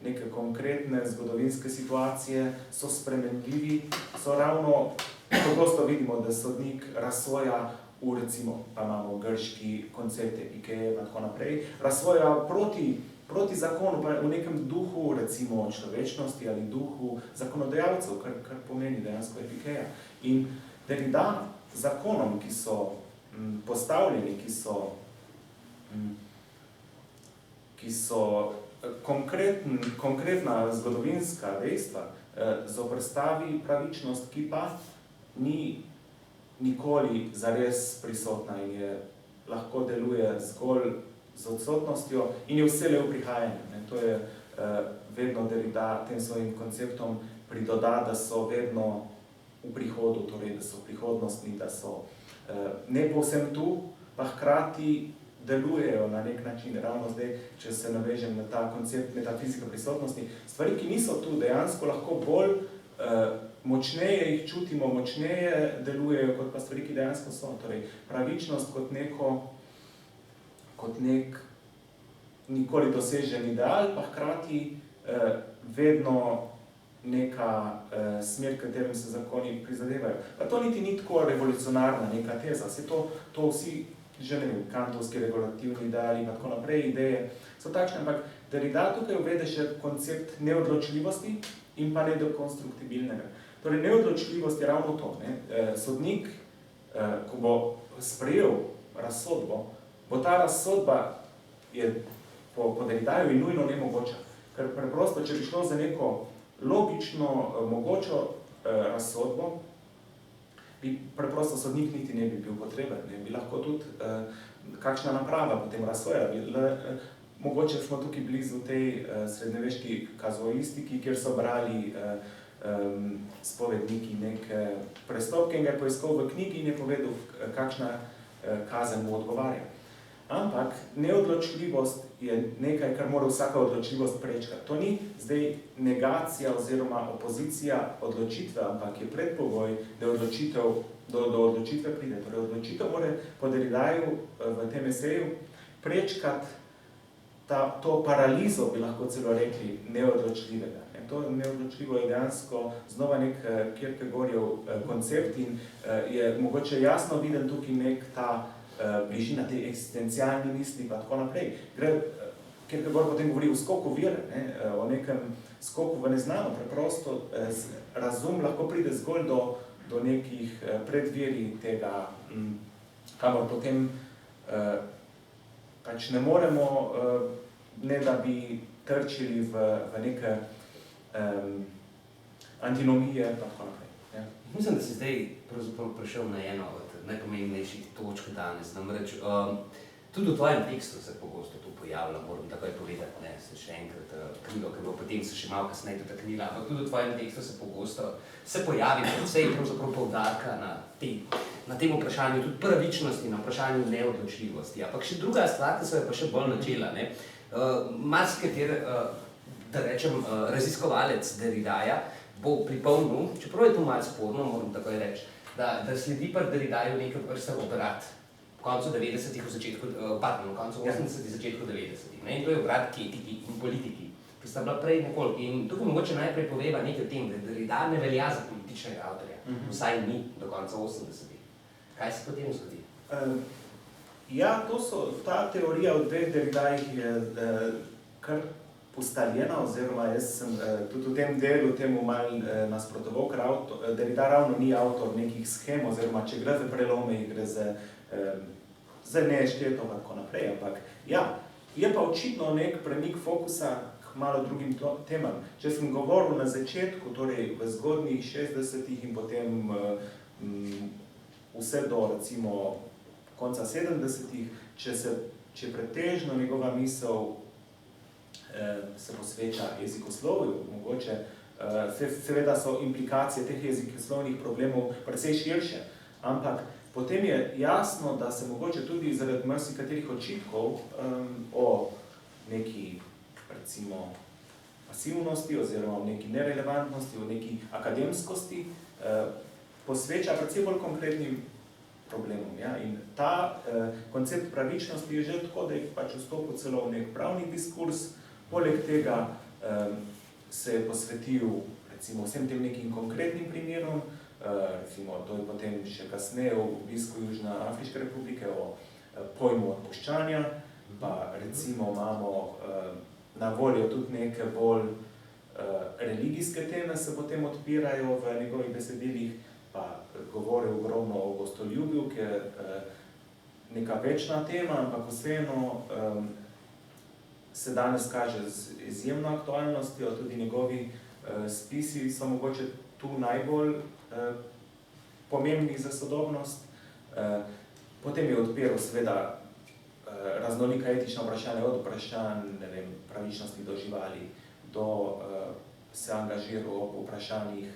neke konkretne zgodovinske situacije, so spremenljivi, so ravno, pogosto vidimo, da sodnik razsoja recimo, pa imamo grški koncept epikeje in tako naprej, razsoja proti zakonu, pa v nekem duhu, recimo človečnosti ali duhu zakonodajalcev, kar pomeni dejansko epikeja. In Derrida zakonom, ki so postavljeni, ki so konkretna zgodovinska dejstva, zoprstavi pravičnost, ki pa ni nikoli zares prisotna in je lahko deluje zgolj z odsotnostjo in je vselej v prihajanju. To je vedno Derrida tem svojim konceptom pridoda, da so vedno v prihodu, torej da so prihodnostni, da so ne povsem tu, pa hkrati delujejo na nek način, ravno zdaj, če se navežem na ta koncept metafizika prisotnosti. Stvari, ki niso tu, dejansko lahko bolj močneje jih čutimo, močneje delujejo, kot pa stvari, ki dejansko so. Torej, pravičnost kot nek nikoli dosežen ideal, pa hkrati vedno neka smer, katerim se zakoni prizadevajo. Pa to niti ni tako revolucionarna neka teza, vse to vsi že ne vem, kantovski regulativni ideali in tako naprej, ideje so takšne, ampak Derrida tukaj uvede še koncept neodločljivosti in pa nedokonstruktibilnega. Torej, neodločljivost je ravno to. Sodnik, ko bo sprejel razsodbo, bo ta razsodba je po Derridaju nujno nemogoča. Ker preprosto, če bi šlo za neko logično mogočo razsodbo, bi preprosto sodnik niti ne bi bil potreben. Bi lahko tudi kakšna naprava potem razsojala. Mogoče smo tukaj blizu tej srednjeveški kazuistiki, kjer so brali spovedniki neke prestopke in ga je poiskal v knjigi in je povedal, kakšna kazen mu odgovarja. Ampak neodločljivost je nekaj, kar mora vsaka odločljivost prečkati. To ni zdaj negacija oziroma opozicija odločitve, ampak je predpogoj, da do odločitve pride. Torej, odločitev mora po Derridaju v tem eseju prečkati to paralizo, bi lahko celo rekli, neodločljivega. To neodločljivo je dejansko znova nek Kierkegaardov koncept in je mogoče jasno viden tukaj nek ta bližina tej eksistencialni misli pa tako naprej. Kierkegaard potem govori o skoku vire, o nekem skoku v neznano, preprosto razum lahko pride zgolj do nekih predveri tega, kamor potem pač ne moremo, ne da bi trčili v neke antinomije pa tako naprej. Mislim, da si zdaj pravzaprav prišel na eno od najpomembnejših točk danes. Namreč, tudi v tvojem tekstu se pogosto to pojavlja, moram takoj povedati, se še enkrat krilo, ker bo potem se še malo kasneje dotaknila, ampak tudi v tvojem tekstu se pogosto pojavi predvsej pravzaprav poudarka na tem vprašanju, tudi pravičnosti, na vprašanju neodločljivosti. Ampak še druga stvar, ki se je pa še bolj načela, marsikateri, da rečem, raziskovalec Derridaja bo pripomnil, čeprav je to malo sporno, moram takoj reči, da sledi pri Derridaju nekaj vrste obrat v koncu 90-ih, v koncu 80-ih, začetku 90-ih. In to je obrat k etiki in politiki, ki sta bila prej nekoliko. In tukaj mogoče najprej poveva nekaj o tem, da Derrida ne velja za političnega avtorja, vsaj ni do konca 80-ih. Kaj se potem zgodi? Ja, ta teorija o dveh Derridajih je kar ustaljena, oziroma jaz sem tudi v tem delu temu malo nasprotoval, ker Derrida ravno ni avtor nekih shem, oziroma če gre za prelome, gre za nešteto in tako naprej, ampak ja, je pa očitno nek premik fokusa k malo drugim temam. Če sem govoril na začetku, torej v zgodnjih 60-ih in potem vse do recimo konca 70-ih, če pretežno njegova misel se posveča jezikoslovju, mogoče, seveda so implikacije teh jezikoslovnih problemov precej širše, ampak potem je jasno, da se mogoče tudi zaradi marsikaterih očitkov o neki, recimo, pasivnosti oziroma v neki nerelevantnosti, v neki akademskosti, posveča predvsem bolj konkretnim problemom. Ja? In ta koncept pravičnosti je že tako, da je pač vstopil celo v nek pravni diskurs, poleg tega se je posvetil recimo vsem tem nekim konkretnim primerom, recimo to je potem še kasneje v obisku Južnoafriške republike o pojmu odpuščanja, pa recimo imamo na voljo tudi neke bolj religijske teme se potem odpirajo v njegovih besedilih, pa govori ogromno o gostoljubju, ki je neka večna tema, ampak vseeno se danes kaže z izjemno aktualnostjo, tudi njegovi spisi so mogoče tu najbolj pomembni za sodobnost. Potem je odpiral seveda raznolika etična vprašanja, od vprašanj, ne vem, pravičnosti do živali, do se angažiral ob vprašanjih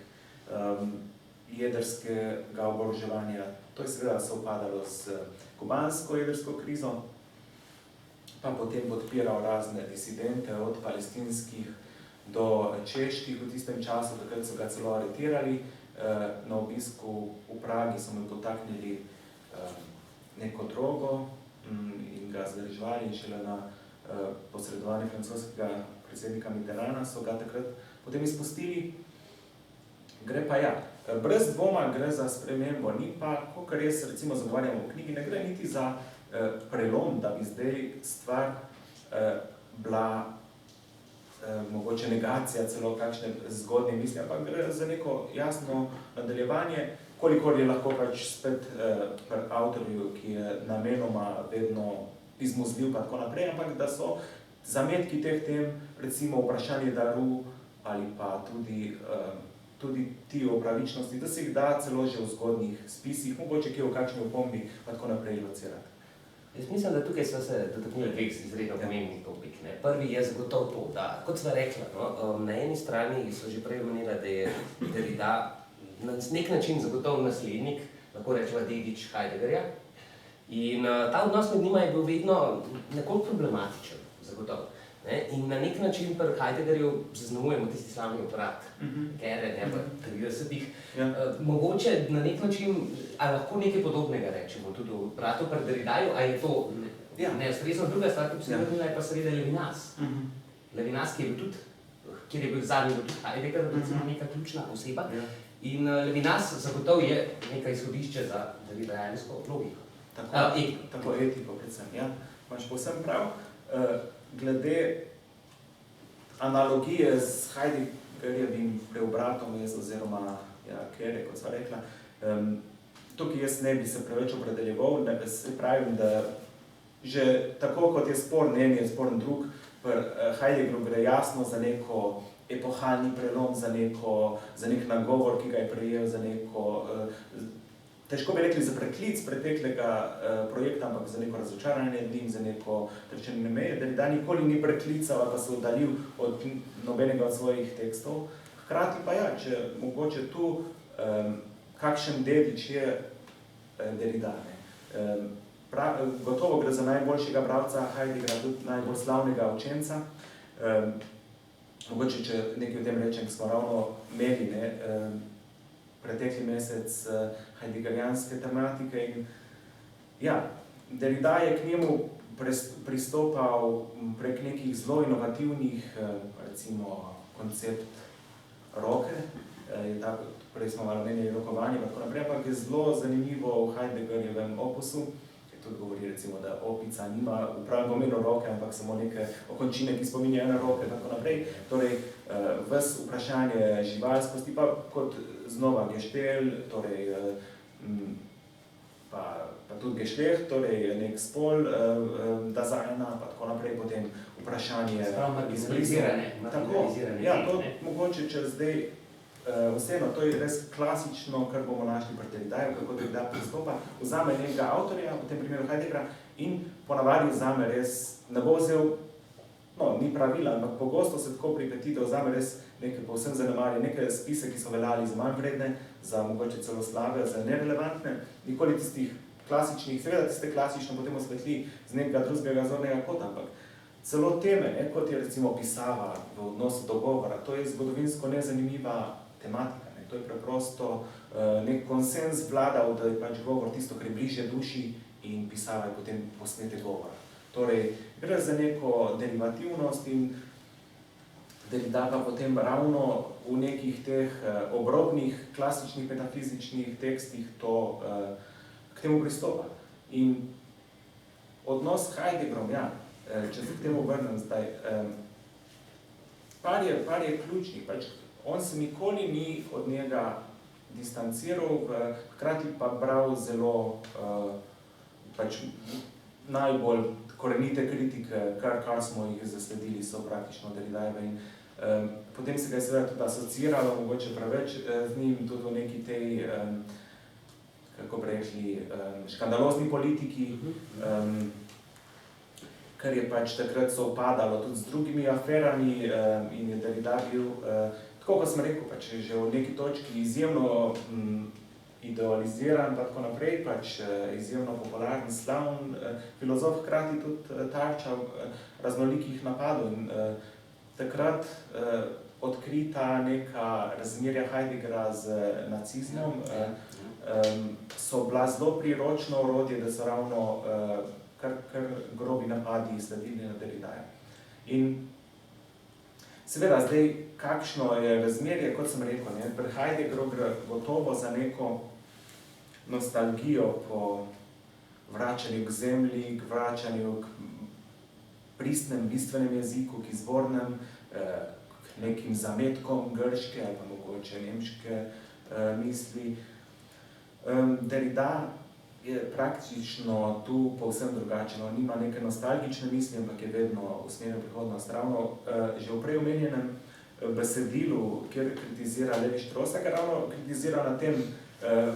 jedrskega oboroževanja. To je seveda sovpadalo s kubansko jedrsko krizo, pa potem podpiral razne disidente, od palestinskih do čeških v tistem času, takrat so ga celo aretirali. Na obisku v Pragi so mu potaknili neko drogo in ga zadrževali in šele na posredovanje francoskega predsednika Mitterranda so ga takrat potem izpustili. Gre pa ja, brez dvoma gre za spremembo, ni pa, kakor jaz recimo zagovarjam v knjigi, ne gre niti za prelom, da bi zdaj stvar bila mogoče negacija celo kakšne zgodnje misli, ampak gre za neko jasno nadaljevanje, kolikor je lahko pač spet avtorju, ki je namenoma vedno izmuzljiv pa tako naprej, ampak da so zametki teh tem, recimo vprašanje daru ali pa tudi ti o pravičnosti, da se jih da celo že v zgodnjih spisih, mogoče kje v kakšni opombi pa tako naprej locirati. Jaz mislim, da tukaj smo se dotaknili dveh izredno pomembnih topik. Prvi je zagotovo to, da, kot sva rekla, na eni strani so že prej omenila, da je Derrida na nek način zagotovo naslednik, lahko rečeva dedič Heideggerja. In ta odnos med njima je bil vedno nekoliko problematičen, zagotovo. In na nek način pri Heideggerju zaznamujemo tisti slavni obrat, Kere, ne pa 30-ih. Mogoče na nek način, ali lahko nekaj podobnega rečemo tudi v obratu pri Derridaju, a je to neustrezno. Druga stvar, ki bi se vrnila, je pa seveda Levinas. Levinas, ki je bil tudi, kjer je bil zadnji bil tudi Heidegger, recimo neka ključna oseba. In Levinas zagotovo je neka izhodišče za derridajansko logiko. Tako etiko predvsem, ja. Imaš povsem prav. Glede analogije z Heideggerjevim preobratom oziroma Kere, kot sva rekla, tukaj jaz ne bi se preveč opredeljeval, ne se pravim, da že tako kot je sporen en, je sporen drug, pri Heideggeru gre jasno za neko epohalni prelom, za nek nagovor, ki ga je prejel, za neko težko bi rekli za preklic preteklega projekta, ampak za neko razočaranje njim, za neko trčenje meje, da nikoli ni preklical ali pa se oddalil od nobenega od svojih tekstov. Hkrati pa ja, če mogoče tu kakšen dedič je Derrida. Gotovo gre za najboljšega bralca Heideggera, tudi najbolj slavnega učenca. Mogoče, če nekaj o tem rečem, ko smo ravno imeli, pretekli mesec heideggerijanske tematike in ja, Derrida je k njemu pristopal prek nekih zelo inovativnih, recimo, koncept roke, prej smo malo menili rokovanje, pa tako naprej, ampak je zelo zanimivo v Heideggerjevem opusu, ki tudi govori, recimo, da opica nima v pravem pomenu roke, ampak samo neke okončine, ki spominjajo na roke, tako naprej. Torej, ves vprašanje živalskosti, pa kot znova geštel, torej, pa tudi gešleht, torej nek spol, dazajna, pa tako naprej, potem vprašanje marginalizirane. Tako, ja, to mogoče, če zdaj vseeno, to je res klasično, kar bomo našli pri Derridaju, kako Derrida pristopa, vzame nekega avtorja, v tem primeru Heideggera, in ponavadi vzame res, ne bo vzel, no, ni pravila, ampak pogosto se tako pripeti, da vzame res nekaj povsem zanemarje, nekaj spise, ki so veljali za manj vredne, za mogoče celo slabe, za nerelevantne, nikoli tistih klasičnih, seveda tiste klasično potem osvetli z nekega drugega zornega kota, ampak celo teme, ne, kot je recimo pisava v odnosu do govora, to je zgodovinsko nezanimiva tematika. Ne. To je preprosto nek konsens vladal, da je pač govor tisto, kar je bližje duši in pisava je potem posnetek govora. Torej, gre za neko derivativnost in Derrida pa potem ravno v nekih teh obrobnih, klasičnih metafizičnih tekstih to, k temu pristopa. In odnos s Heideggerom, ja, če se k temu vrnem zdaj, par je ključnih, pač on se nikoli ni od njega distanciral, hkrati pa bral zelo pač najbolj korenite kritike, kar smo jih zasledili, so praktično Derridajeve in potem se ga je seveda tudi asociiralo, mogoče preveč z njim, tudi v neki tej, kako bi rekli, škandalozni politiki, kar je pač takrat sovpadalo tudi z drugimi aferami in je Derrida bil, tako kot sem rekel, pač že v neki točki izjemno idealiziran, pa tako naprej, pač izjemno popularen, slavn filozof, hkrati tudi tarča raznolikih napadov. In takrat odkrita neka razmerja Heideggera z nacizmom so bila zelo priročno orodje, da so ravno kar grobi napadi sledili na Derridaja. In seveda, zdaj, kakšno je razmerje, kot sem rekel, ne, pri Heideggeru gre gotovo za neko nostalgijo po vračanju k zemlji, k vračanju k pristnem, bistvenem jeziku, k izvornem, k nekim zametkom grške ali pa mogoče nemške misli. Derrida je praktično tu povsem drugačen. On nima neke nostalgične misli, ampak je vedno usmerjen v prihodnost. Ravno že v prej omenjenem besedilu, kjer kritizira Levi-Straussa, kar ravno kritizira na tem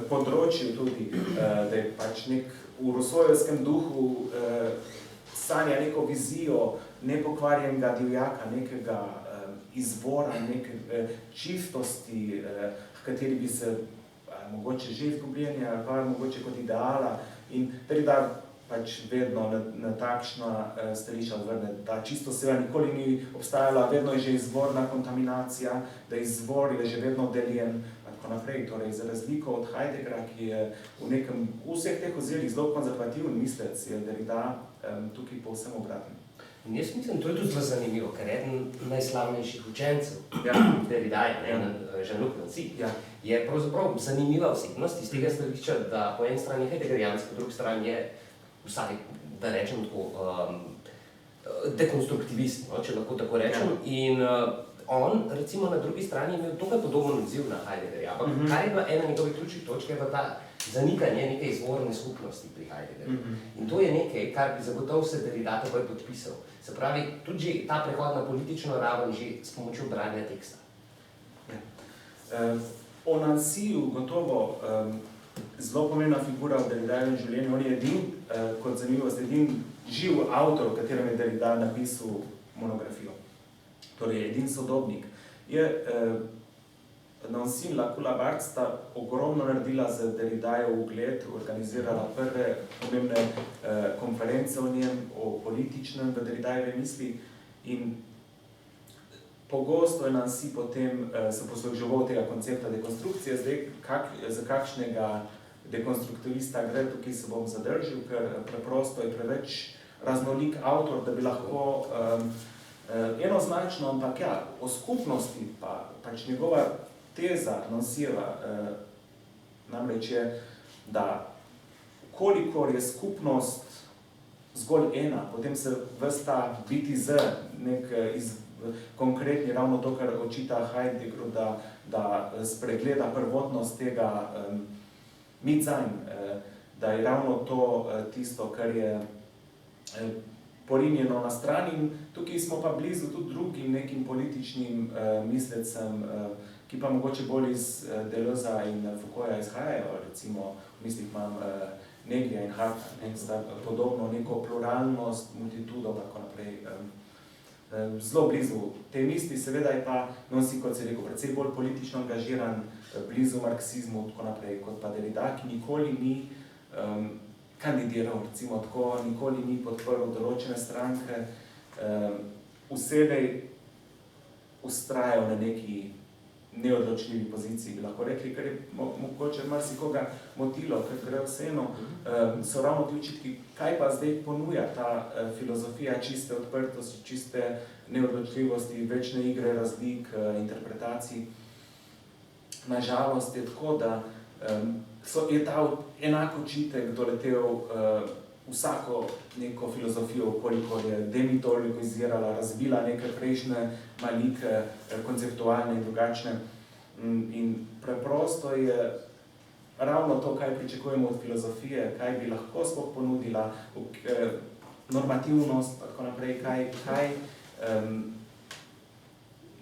področju tudi, da je pač nek v Rousseauovskem duhu sanja neko vizijo nepokvarjenega divjaka, nekega izvora, neke čistosti, v kateri bi se mogoče že izgubljenje ali pa mogoče kot ideala. In Derrida pač vedno na takšna stališča odvrne, da čistost seveda nikoli ni obstajala, vedno je že izvorna kontaminacija, da izvor je že vedno deljen, tako naprej. Torej, za razliko od Heideggera, ki je v vseh teh ozirih zelo konzervativen mislec, je Derrida tukaj povsem obraten. In jaz mislim, to je tudi zelo zanimivo, ker eden najslavnejših učencev Derridaja, Jean-Luc Nancy, je pravzaprav zanimiva osebnost iz tega stališča, da po eni strani heideggerijanski, po drugi strani je vsaj, da rečem tako, dekonstruktivist, no, če lahko tako rečem. In on, recimo, na drugi strani imel dokaj podoben odziv na Heideggerja, ampak kar je bila ena njegovih ključnih točk, je pa ta zanikanje neke izvorne skupnosti pri Heideggerju. In to je nekaj, kar bi zagotovo se Derrida takoj podpisal. Se pravi, tudi že ta prehod na politično raven že s pomočjo branja teksta. O Nancyju gotovo zelo pomembna figura v Derridajevem življenju. On je edin, kot zanimivost, edin živ avtor, v katerem je Derrida napisal monografijo. Torej, edin sodobnik. Nancy in Lacoue-Labarthe sta ogromno naredila za Derridajev ugled, organizirala prve pomembne konference o njem, o političnem v Derridajevi misli. In pogosto je Nancy potem se posluževal tega koncepta dekonstrukcije. Zdaj, za kakšnega dekonstruktivista gre, tukaj se bom zadržal, ker preprosto je preveč raznolik avtor, da bi lahko enoznačno, ampak ja, o skupnosti pa pač njegova teza Nancyjeva namreč je, da kolikor je skupnost zgolj ena, potem se ves ta biti z nek konkretni, ravno to, kar očita Heideggeru, da spregleda prvotnost tega Mitsein, da je ravno to tisto, kar je porinjeno na strani. In tukaj smo pa blizu tudi drugim nekim političnim mislecem, ki pa mogoče bolj iz Deleuza in Foucaulta izhajajo, recimo v mislih imam Negrija in Harta, podobno neko pluralnost, multitudo, tako naprej. Zelo blizu te misli, seveda je pa Nancy, kot se je rekel, precej bolj politično angažiran, blizu marksizmu, tako naprej, kot pa Derrida, ki nikoli ni kandidiral, recimo tako, nikoli ni podprl določene stranke, vselej ustrajajo na neki neodločljivi poziciji, bi lahko rekli, ker je mogoče marsikoga motilo, ker gre vseeno, so ravno ti očitki, kaj pa zdaj ponuja ta filozofija čiste odprtosti, čiste neodločljivosti, večne igre, razlik, interpretacij. Nažalost je tako, da je ta enak očitek doletel vsako neko filozofijo, koliko je demitologizirala, razbila neke prejšnje malike, konceptualne in drugačne. In preprosto je ravno to, kaj pričakujemo od filozofije, kaj bi lahko sploh ponudila, normativnost, tako naprej, kaj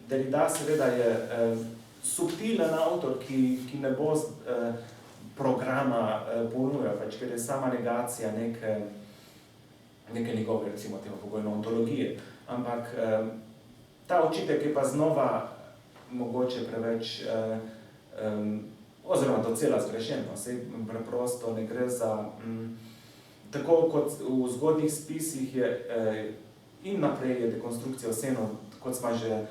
Derrida seveda je subtilen avtor, ki ne bo programa ponujal, pač, ker je sama negacija neke njegove, recimo, temo pogojno ontologije. Ampak ta očitek je pa znova mogoče preveč, oziroma docela zgrešeno. Sej preprosto ne gre za, tako kot v zgodnjih spisih je in naprej je dekonstrukcija vseeno, kot smo že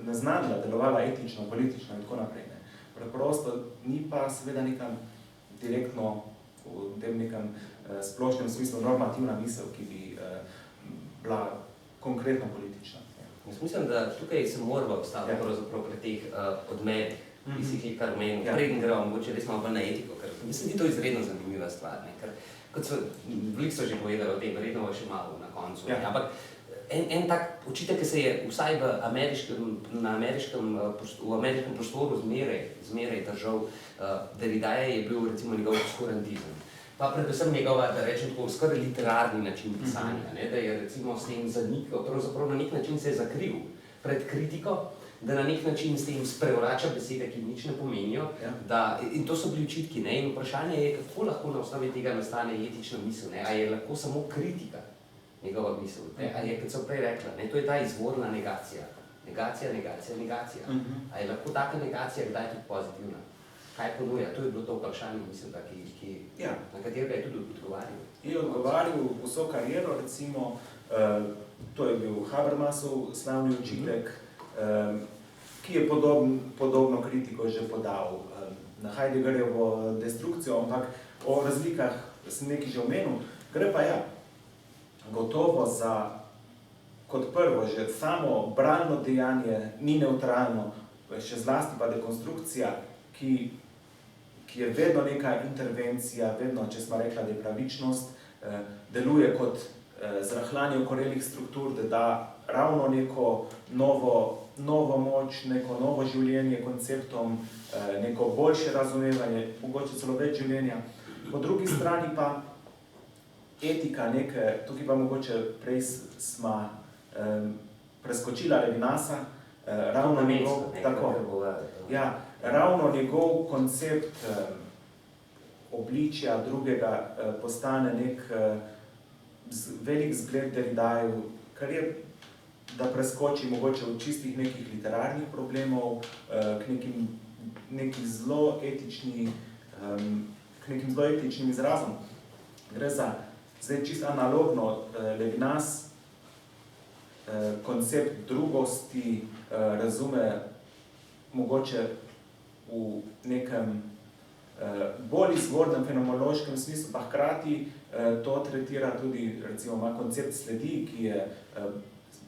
naznanila, delovala etično, politično in tako naprej. Preprosto ni pa seveda nekam direktno v tem nekem splošnem smislu normativna misel, ki bi bila konkretno politična. Jaz mislim, da tukaj se moramo ostati pravzaprav pri teh odmerih, ki si jih kar omenil. Preden gremo mogoče res malo na etiko, ker mislim, da je to izredno zanimiva stvar. Ker, kot veliko so že povedali o tem, verjetno še malo na koncu. Ampak en tak očitek, ki se je vsaj v ameriškem prostoru zmeraj držal Derridaja, je bil recimo njegov obskurantizem. Pa predvsem njegova, da rečem tako, skoraj literarni način pisanja, da je recimo s tem zanikal, pravzaprav na nek način se je zakril pred kritiko, da na nek način s tem sprevrača besede, ki nič ne pomenijo. In to so bili očitki. In vprašanje je, kako lahko na osnovi tega nastane etična misel. A je lahko samo kritika njegova misel. A je, kot so prej rekla, to je ta izvorna negacija. Negacija. A je lahko taka negacija kdaj tudi pozitivna? Kaj ponuja? To je bilo to vprašanje, mislim, na katerega je tudi odgovarjal. Je odgovarjal vso kariero, recimo, to je bil Habermasov slavni očitek, ki je podobno kritiko že podal na Heideggerjevo destrukcijo, ampak o razlikah sem nekaj že omenil. Gre pa gotovo za, kot prvo, že samo bralno dejanje ni neutralno, še zlasti pa dekonstrukcija, ki je vedno neka intervencija, vedno, če smo rekla, da je pravičnost, deluje kot zrahljanje okorelih struktur, da da ravno neko novo moč, neko novo življenje konceptom, neko boljše razumevanje, mogoče celo več življenja. Po drugi strani pa etika neke, tukaj pa mogoče prej smo preskočila Levinasa, ravno njegov koncept obličja drugega postane nek velik zgled Derridajev, kar je, da preskoči mogoče od čistih nekih literarnih problemov k nekim zelo etičnim izrazom. Gre za zdaj čisto analogno Levinas koncept drugosti razume mogoče v nekem bolj izvornem fenomenološkem smislu, pa hkrati to tretira tudi, recimo, ima koncept sledi, ki je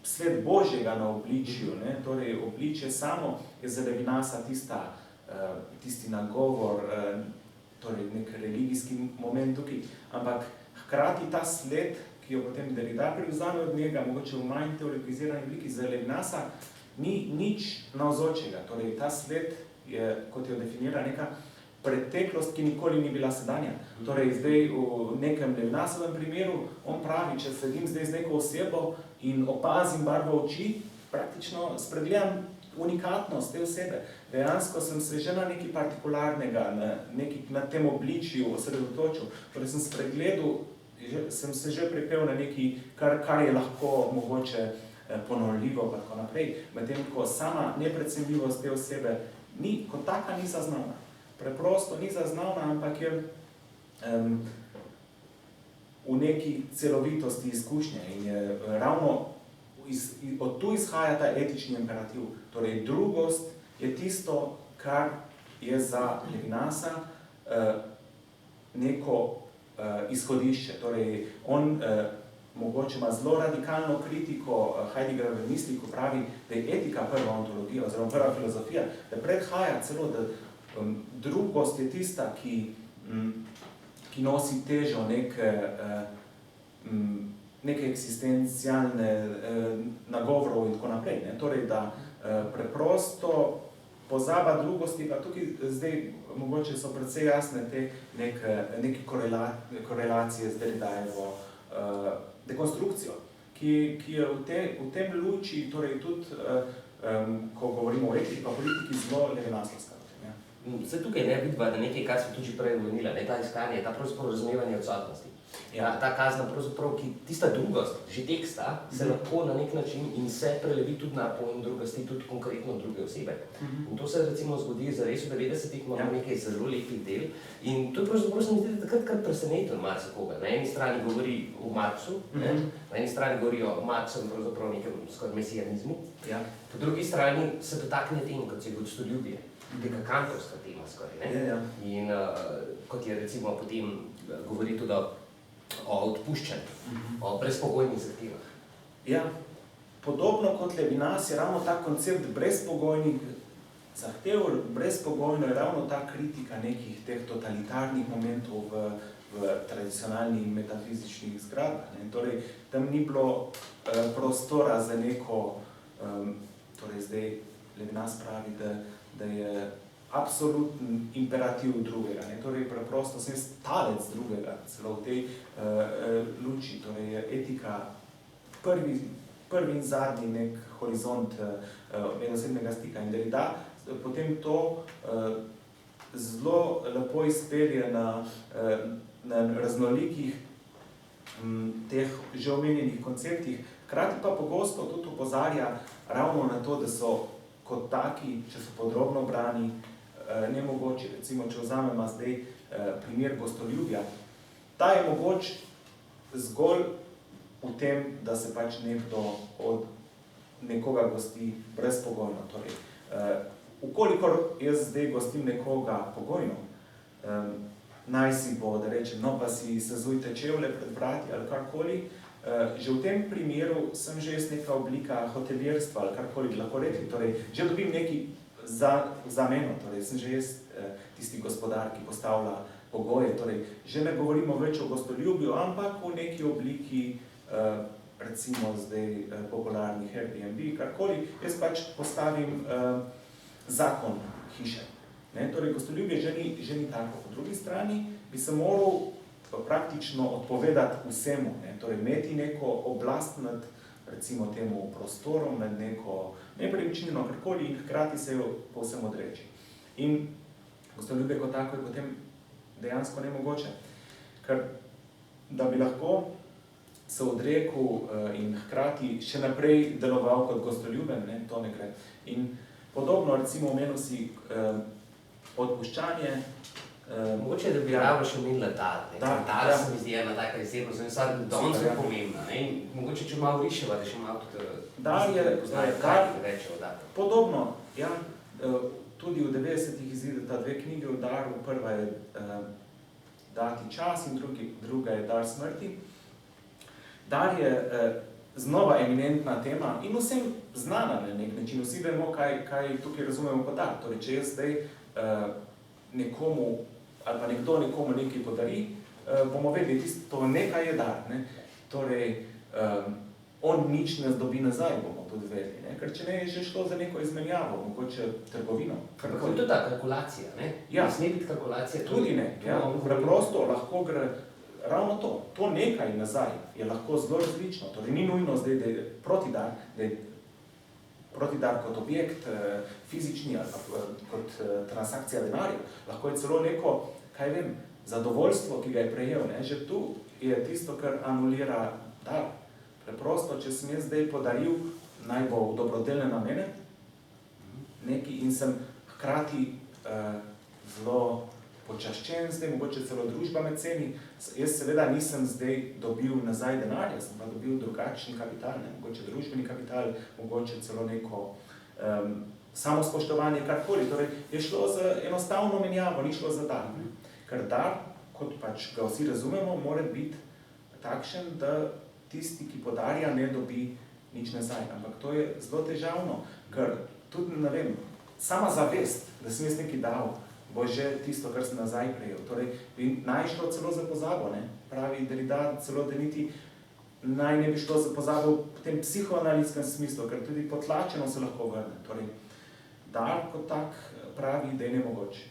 sled Božjega na obličju, torej obličje samo je za Levinasa tisti nagovor, torej nek religijski moment tukaj, ampak hkrati ta sled, ki jo potem Derrida privzame od njega, mogoče v manj teoretizirani obliki, za Levinasa ni nič navzočega. Torej ta sled je, kot jo definira, neka preteklost, ki nikoli ni bila sedanja. Torej zdaj v nekem Levinasovem primeru, on pravi, če sedim zdaj z neko osebo in opazim barvo oči, praktično spregledam unikatnost te osebe. Dejansko sem se že na nekaj partikularnega, na tem obličju osredotočil. Torej sem spregledal, sem se že pripel na nekaj, kar je lahko mogoče ponovljivo, pa tako naprej. Medtem ko sama nepredstavljivost te osebe kot taka ni zaznavna. Preprosto ni zaznavna, ampak je v neki celovitosti izkušnje in je ravno od tu izhaja ta etični imperativ. Torej, drugost je tisto, kar je za Levinasa neko izhodišče. Torej, on mogoče ima zelo radikalno kritiko Heideggerove misli, ko pravi, da je etika prva ontologija oziroma prva filozofija, da predhaja celo, da drugost je tista, ki nosi težo neke eksistencialne nagovorov in tako naprej. Ne? Torej, da preprosto pozaba drugosti, pa tukaj zdaj mogoče so precej jasne te neke korelacije z Derridajevo dekonstrukcijo, ki je v tem luči, torej tudi, ko govorimo o etiki pa politiki, zelo levinaslovska. Zdaj tukaj ne vidva, da nekaj, kar smo tudi že prej omenila, ta iskanje, ta pravzaprav razumevanje odsotnosti. Ja. Ta kazna pravzaprav, ki tista drugost, že teksta, se lahko na nek način in se prelevi tudi na pojem drugosti, tudi konkretno druge osebe. In to se recimo zgodi zares v 90-ih, imamo nekaj zelo lepih del. In to je pravzaprav se mi zdi takrat kar presenetilo marsikoga. Na eni strani govori o Marxu, na eni strani govori o Marxu pravzaprav nekem skoraj mesijanizmu, po drugi strani se dotakne tem, kot je gostoljubje. Neka kantovska tema skoraj, ne? In kot je recimo potem govori tudi o odpuščanju, o brezpogojnih zahtevah. Ja, podobno kot Levinas je ravno ta koncept brezpogojnih zahtev, brezpogojno je ravno ta kritika nekih teh totalitarnih momentov v tradicionalnih metafizičnih zgradbah. Torej, tam ni bilo prostora za neko, torej zdaj Levinas pravi, da je absoluten imperativ drugega, ne? Torej preprosto sem talec drugega, celo v tej luči, torej je etika prvi in zadnji nek horizont medosebnega stika in Derrida potem to zelo lepo izpelje na raznolikih teh že omenjenih konceptih, hkrati pa pogosto tudi opozarja ravno na to, da so kot taki, če so podrobno brani, nemogoči. Recimo, če vzamemo zdaj primer gostoljubja, ta je mogoč zgolj v tem, da se pač nekdo od nekoga gosti brezpogojno. Torej, ukolikor jaz zdaj gostim nekoga pogojno, naj si bo, da rečem, no pa si sezujte čevlje pred vrati ali karkoli, že v tem primeru sem že jaz neka oblika hotelirstva ali karkoli lahko rekli, torej že dobim neki zameno, torej sem že jaz tisti gospodar, ki postavlja pogoje, torej že ne govorimo več o gostoljubju, ampak v neki obliki, recimo zdaj popularnih Airbnb, karkoli, jaz pač postavim zakon hiše. Torej gostoljubje že ni tako. Po drugi strani bi se moral praktično odpovedati vsemu, torej imeti neko oblast nad, recimo temu, prostorom, nad neko nepremičnino, karkoli in hkrati se jo povsem odreči. In gostoljubje kot tako je potem dejansko nemogoče, ker da bi lahko se odrekel in hkrati še naprej deloval kot gostoljuben, to ne gre. In podobno, recimo, omenil si odpuščanje. Mogoče, da bi rabo še omenila Dal. Dal se mi zdi ena taka izjemno, sem sad danes je pomembna. Mogoče, če malo riševa, da še malo tudi poznajo, kaj reče o Dalu. Podobno, ja, tudi v 90-ih izideta dve knjige o Daru. Prva je Dati čas in druga je Dar smrti. Dar je znova eminentna tema in vsem znana na nek način. Vsi vemo, kaj tukaj razumemo kot dar. Torej, če jaz zdaj nekomu ali pa nekdo nekomu nekaj podari, bomo vedeli, to nekaj je dar. Torej, on nič ne dobi nazaj, bomo tudi vedeli. Ker če ne, je že šlo za neko izmenjavo, mogoče trgovino. Kako je to ta kalkulacija, ne? Ja. Ne sme biti kalkulacija. Tudi ne. Ja. Preprosto lahko gre ravno to. To nekaj nazaj je lahko zelo različno. Torej, ni nujno zdaj, da je protidar, protidar kot objekt fizični ali kot transakcija denarja. Lahko je celo neko, kaj vem, zadovoljstvo, ki ga je prejel. Že tu je tisto, kar anulira dar. Preprosto, če sem jaz zdaj podaril, naj bo v dobrodelne namene, nekaj in sem hkrati zelo počaščen zdaj, mogoče celo družba med ceni. Jaz seveda nisem zdaj dobil nazaj denarja, sem pa dobil drugačni kapital, ne? Mogoče družbeni kapital, mogoče celo neko samospoštovanje, karkoli. Torej, je šlo za enostavno menjavo, ni šlo za dar. Ker dar, kot pač ga vsi razumemo, mora biti takšen, da tisti, ki podarja, ne dobi nič nazaj. Ampak to je zelo težavno, ker tudi, ne vem, sama zavest, da sem jaz nekaj dal, bo že tisto, kar sem nazaj prejel. Torej, bi naj šlo celo za pozabo, ne? Pravi Derrida celo, da niti naj ne bi šlo za pozabo v tem psihoanalitskem smislu, ker tudi potlačeno se lahko vrne. Torej, dar kot tak pravi, da je nemogoče.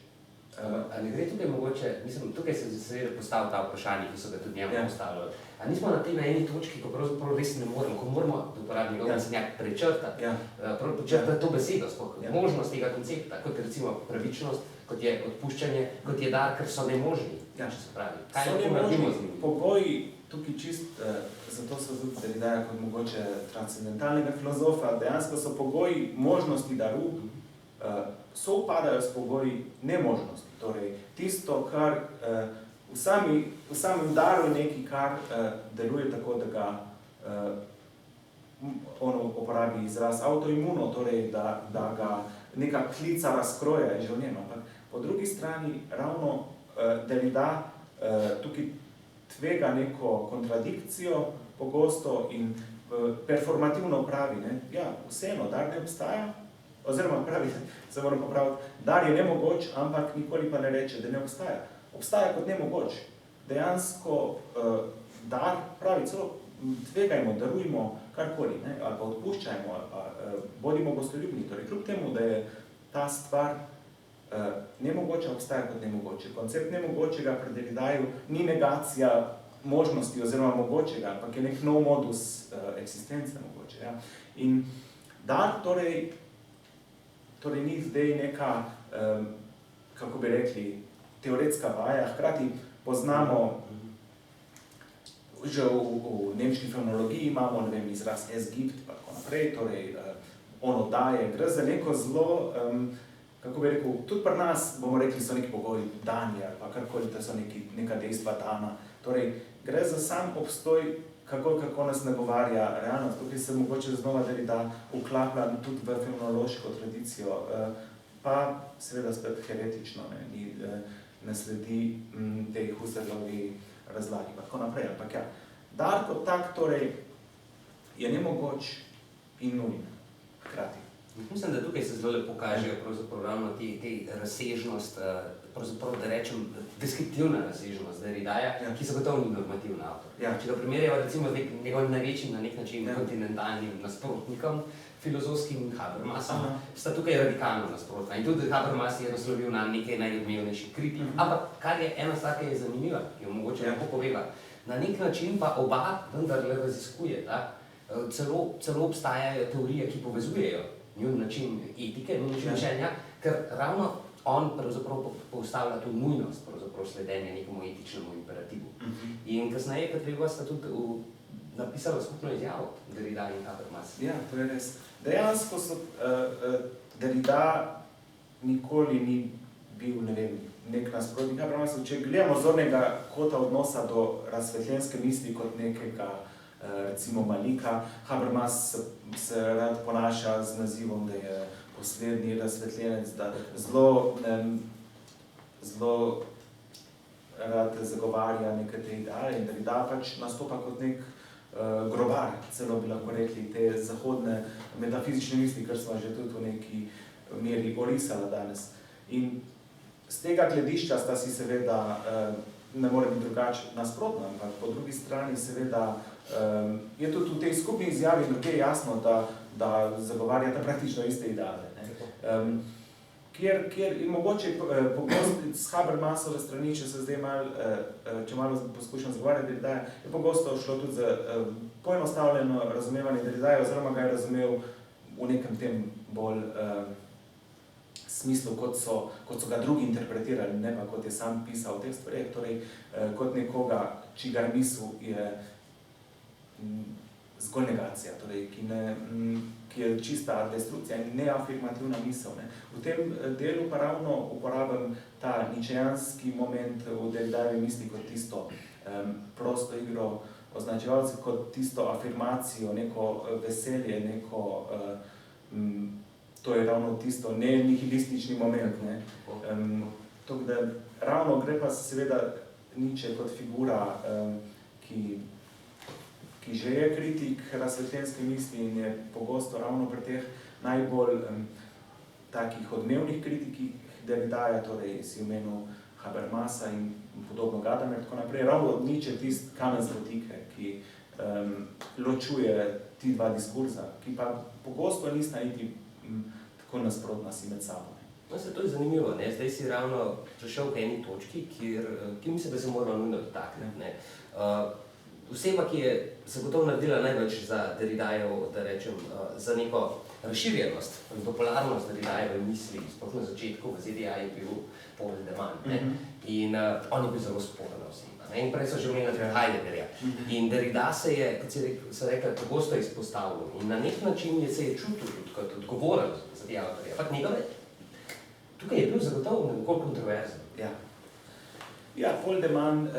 Ali gre tukaj mogoče, mislim, tukaj se seveda postavil ta vprašanje, ki so ga tudi njemu postavili. A nismo na tej na eni točki, ko pravzaprav res ne moremo, ko moramo, da uporabim njegov besednjak, prečrtati, prečrtati to besedo, možnost tega koncepta, kot recimo pravičnost, kot je odpuščanje, kot je dar, ker so nemožni, če se pravi. Kaj lahko naredimo z njimi? Pogoji, tukaj čist, zato so tudi Derridaja kot mogoče transcendentalnega filozofa, dejansko so pogoji možnosti daru, sovpadajo s pogoji nemožnosti. Torej, tisto, kar v samem daru je nekaj, kar deluje tako, da ga uporabi izraz autoimuno, torej, da ga neka klica razkroja je že v njem. Ampak po drugi strani ravno Derrida tukaj tvega neko kontradikcijo pogosto in performativno pravi, ne? Ja, vseeno, dar ne obstaja, oziroma pravi, se moram popraviti, dar je nemogoč, ampak nikoli pa ne reče, da ne obstaja. Obstaja kot nemogoč. Dejansko dar, pravi, celo tvegajmo, darujmo karkoli, ne? Ali pa odpuščajmo, ali pa bodimo gostoljubni. Torej, kljub temu, da je ta stvar nemogoča, obstaja kot nemogoče. Koncept nemogočega pri Derridaju ni negacija možnosti oziroma mogočega, ampak je nek nov modus eksistence mogoče. Ja? In dar torej ni zdaj neka, kako bi rekli, teoretska vaja, hkrati poznamo, že v nemški fenomenologiji imamo, ne vem, izraz es gibt, pa tako naprej, torej ono daje, gre za neko zelo, kako bi rekel, tudi pri nas, bomo rekli, so neki pogoji dani, ali pa karkoli, da so neka dejstva dana. Torej, gre za sam obstoj, kako nas nagovarja realnost. Tukaj se mogoče znova Derrida vklaplja tudi v fenomenološko tradicijo, pa seveda spet heretično, ne sledi tej Husserlovi razlagi, pa tako naprej. Ampak ja, dar kot tak torej je nemogoč in nujen hkrati. Mislim, da tukaj se zelo lepo kažejo pravzaprav ravno te razsežnost, pravzaprav da rečem deskriptivna razsežnost Derridaja, ki so gotovo ni normativna avtor. Če ga primerjajo recimo z njegovim največjim na nek način kontinentalnim nasprotnikom, filozofskim Habermasom, sta tukaj radikalno nasprotna. In tudi Habermas je naslovil na nekaj najodmevnejših kritik, ampak kar je ena stvar, ki je zanimiva, ki jo mogoče lahko poveva, na nek način pa oba vendarle raziskujeta, celo obstajajo teorije, ki povezujejo njun način etike, njun način učenja, ker ravno on pravzaprav postavlja tu nujnost sledenja nekemu etičnemu imperativu. In kasneje Petreva sta tudi napisala skupno izjavo Derrida in Habermas. Ja, to je res. Dejansko so Derrida nikoli ni bil, ne vem, nek nasprotnik Habermasu. Če gledamo zornega kota odnosa do razsvetljenske misli kot nekega recimo malika, Habermas se rad ponaša z nazivom, da je poslednji razsvetljenec, da zelo rad zagovarja neke te ideale in Derrida pač nastopa kot nek grobar, celo bi lahko rekli, te zahodne metafizične misli, kar smo že tudi v neki meri orisala danes. In z tega gledišča sta si seveda, ne more biti drugače nasprotna, ampak po drugi strani seveda je tudi v tej skupni izjavi druge jasno, da zagovarjata praktično iste ideale. Kjer mogoče pogosto s Habermasove strani, če malo poskušam zagovarjati Derridaja, je pogosto šlo tudi za poenostavljeno razumevanje Derridaja, oziroma ga je razumel v nekem tem bolj smislu, kot so ga drugi interpretirali, ne pa kot je sam pisal v teh stvareh, torej kot nekoga, čigar misel je zgolj negacija, torej, ki ne ki je čista destrukcija in neafirmativna misel. Ne. V tem delu pa ravno uporabim ta ničejanski moment v Derridajevi misli kot tisto prosto igro označevalcev, kot tisto afirmacijo, neko veselje, neko, to je ravno tisto nihilistični moment. Ne. Tako da ravno gre pa seveda Nietzsche kot figura, ki že je kritik razsvetljenske misli in je pogosto ravno pri teh najbolj takih odmevnih kritikih Derridaja, torej si omenil Habermasa in podobno Gadamer, tako naprej. Ravno Nietzsche tist kamen zlatike, ki ločuje ti dva diskurza, ki pa pogosto nista niti tako nasprotna si med sabo. No, se to je zanimivo, ne? Zdaj si ravno prišel k eni točki, ki mislim, da se moramo nujno dotakniti. Ne? Oseba, ki je zagotovo naredila največ za Derridajev, da rečem, za neko razširjenost, popularnost Derridajeve misli, sploh na začetku v ZDA je bil Paul de Man, ne? In on je bil zelo sporna oseba. In prej so že omenili Heideggerja. In Derrida se je, kot se rekla, pogosto izpostavil in na nek način se je čutil tudi kot odgovoren za te avtorje. Ampak njegove, tukaj je bil zagotovo nekoliko kontroverzen. Ja, Paul de Man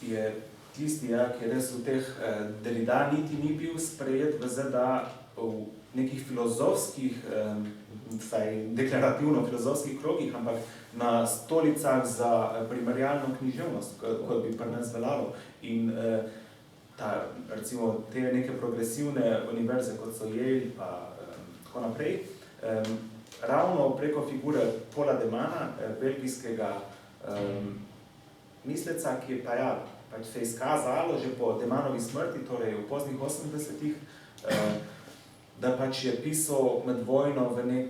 je tisti, ki je res v teh Derrida niti ni bil sprejet v ZDA v nekih filozofskih, vsaj deklarativno-filozofskih krogih, ampak na stolicah za primerjalno književnost, kot bi pri nas veljalo. In recimo te neke progresivne univerze, kot so Yale pa tako naprej, ravno preko figure Paula de Mana, belgijskega misleca, ki je pa pač se je izkazalo že po de Manovi smrti, torej v poznih 80-ih, da pač je pisal med vojno v nek,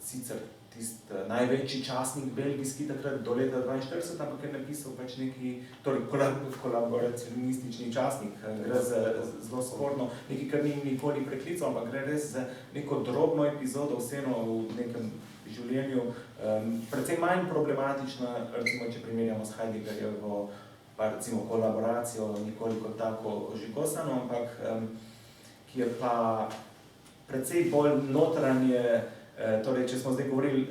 sicer tist največji časnik belgijski takrat do leta 42, ampak je napisal pač neki, torej kolaboracionistični časnik, gre za zelo sporno, nekaj, kar ni nikoli preklical, ampak gre res za neko drobno epizodo vseeno v nekem življenju, precej manj problematična, recimo, če primerjamo s Heideggerjevo, pa recimo kolaboracijo, nekoliko tako ožigosano, ampak ki je pa precej bolj notranje, torej, če smo zdaj govorili,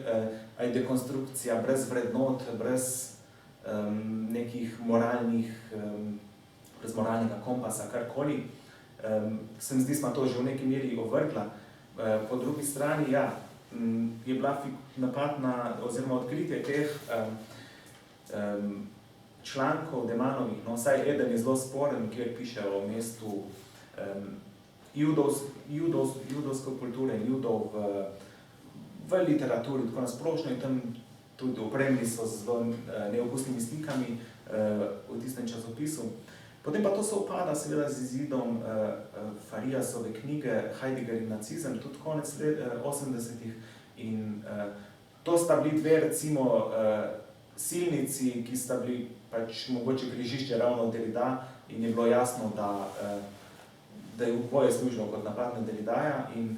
dekonstrukcija brez vrednot, brez nekih moralnih, brez moralnega kompasa, karkoli, se mi zdi, smo to že v neki meri ovrgla. Po drugi strani, je bila napad na, oziroma odkritje teh člankov de Manovih, no, vsaj eden je zelo sporen, kjer piše o mestu judovske kulture in judov v literaturi, tako nasplošno, in tam tudi opremljeni so z zelo neokusnimi slikami v tistem časopisu. Potem pa to se upada seveda z izidom Fariasove knjige Heidegger in nacizem, tudi konec 80-ih, in to sta bili dve, recimo, silnici, ki sta bili pač mogoče križišče ravno Derrida, in je bilo jasno, da je oboje služilo kot napad na Derridaja, in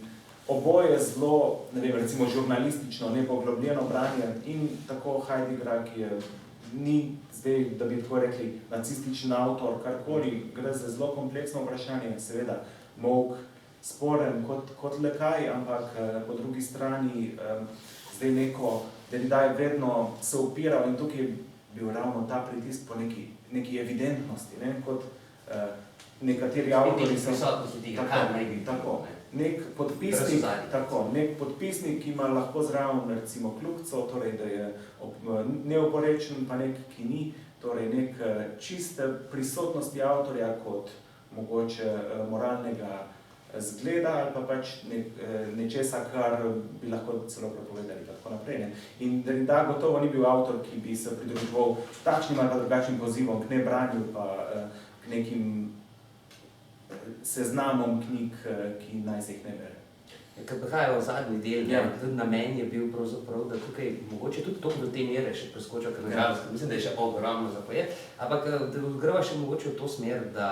oboje zelo, ne vem, recimo žurnalistično, nepoglobljeno branje, in tako Heideggera, ki je ni zdaj, da bi tako rekli, nacističen avtor, karkoli, gre za zelo kompleksno vprašanje, seveda Molk sporen kot le kaj, ampak po drugi strani zdaj neko, Derrida je vedno se upiral, in tukaj je bil ravno ta pritisk po neki evidentnosti, ne, kot nekateri avtori so... Tako, nek podpisnik, ki ima lahko zraven, recimo, kljubco, torej, da je neoporečen, pa nek, ki ni, torej, nek čiste prisotnosti avtorja kot mogoče moralnega zgleda, ali pa pač nečesa, kar bi lahko celo prepovedali, tako naprej. Ne. In Derrida gotovo ni bil avtor, ki bi se pridruževal takšnim ali pa drugačnim pozivom k nebranju, pa k nekim seznamom knjig, ki naj se jih ne bere. Ker prihajajo v zadnji del, tudi namen je bil pravzaprav, da tukaj mogoče tudi to do te mere še preskočil, ker nažalost, mislim, da je še ogromno za pojet, ampak da greva še mogoče v to smer, da,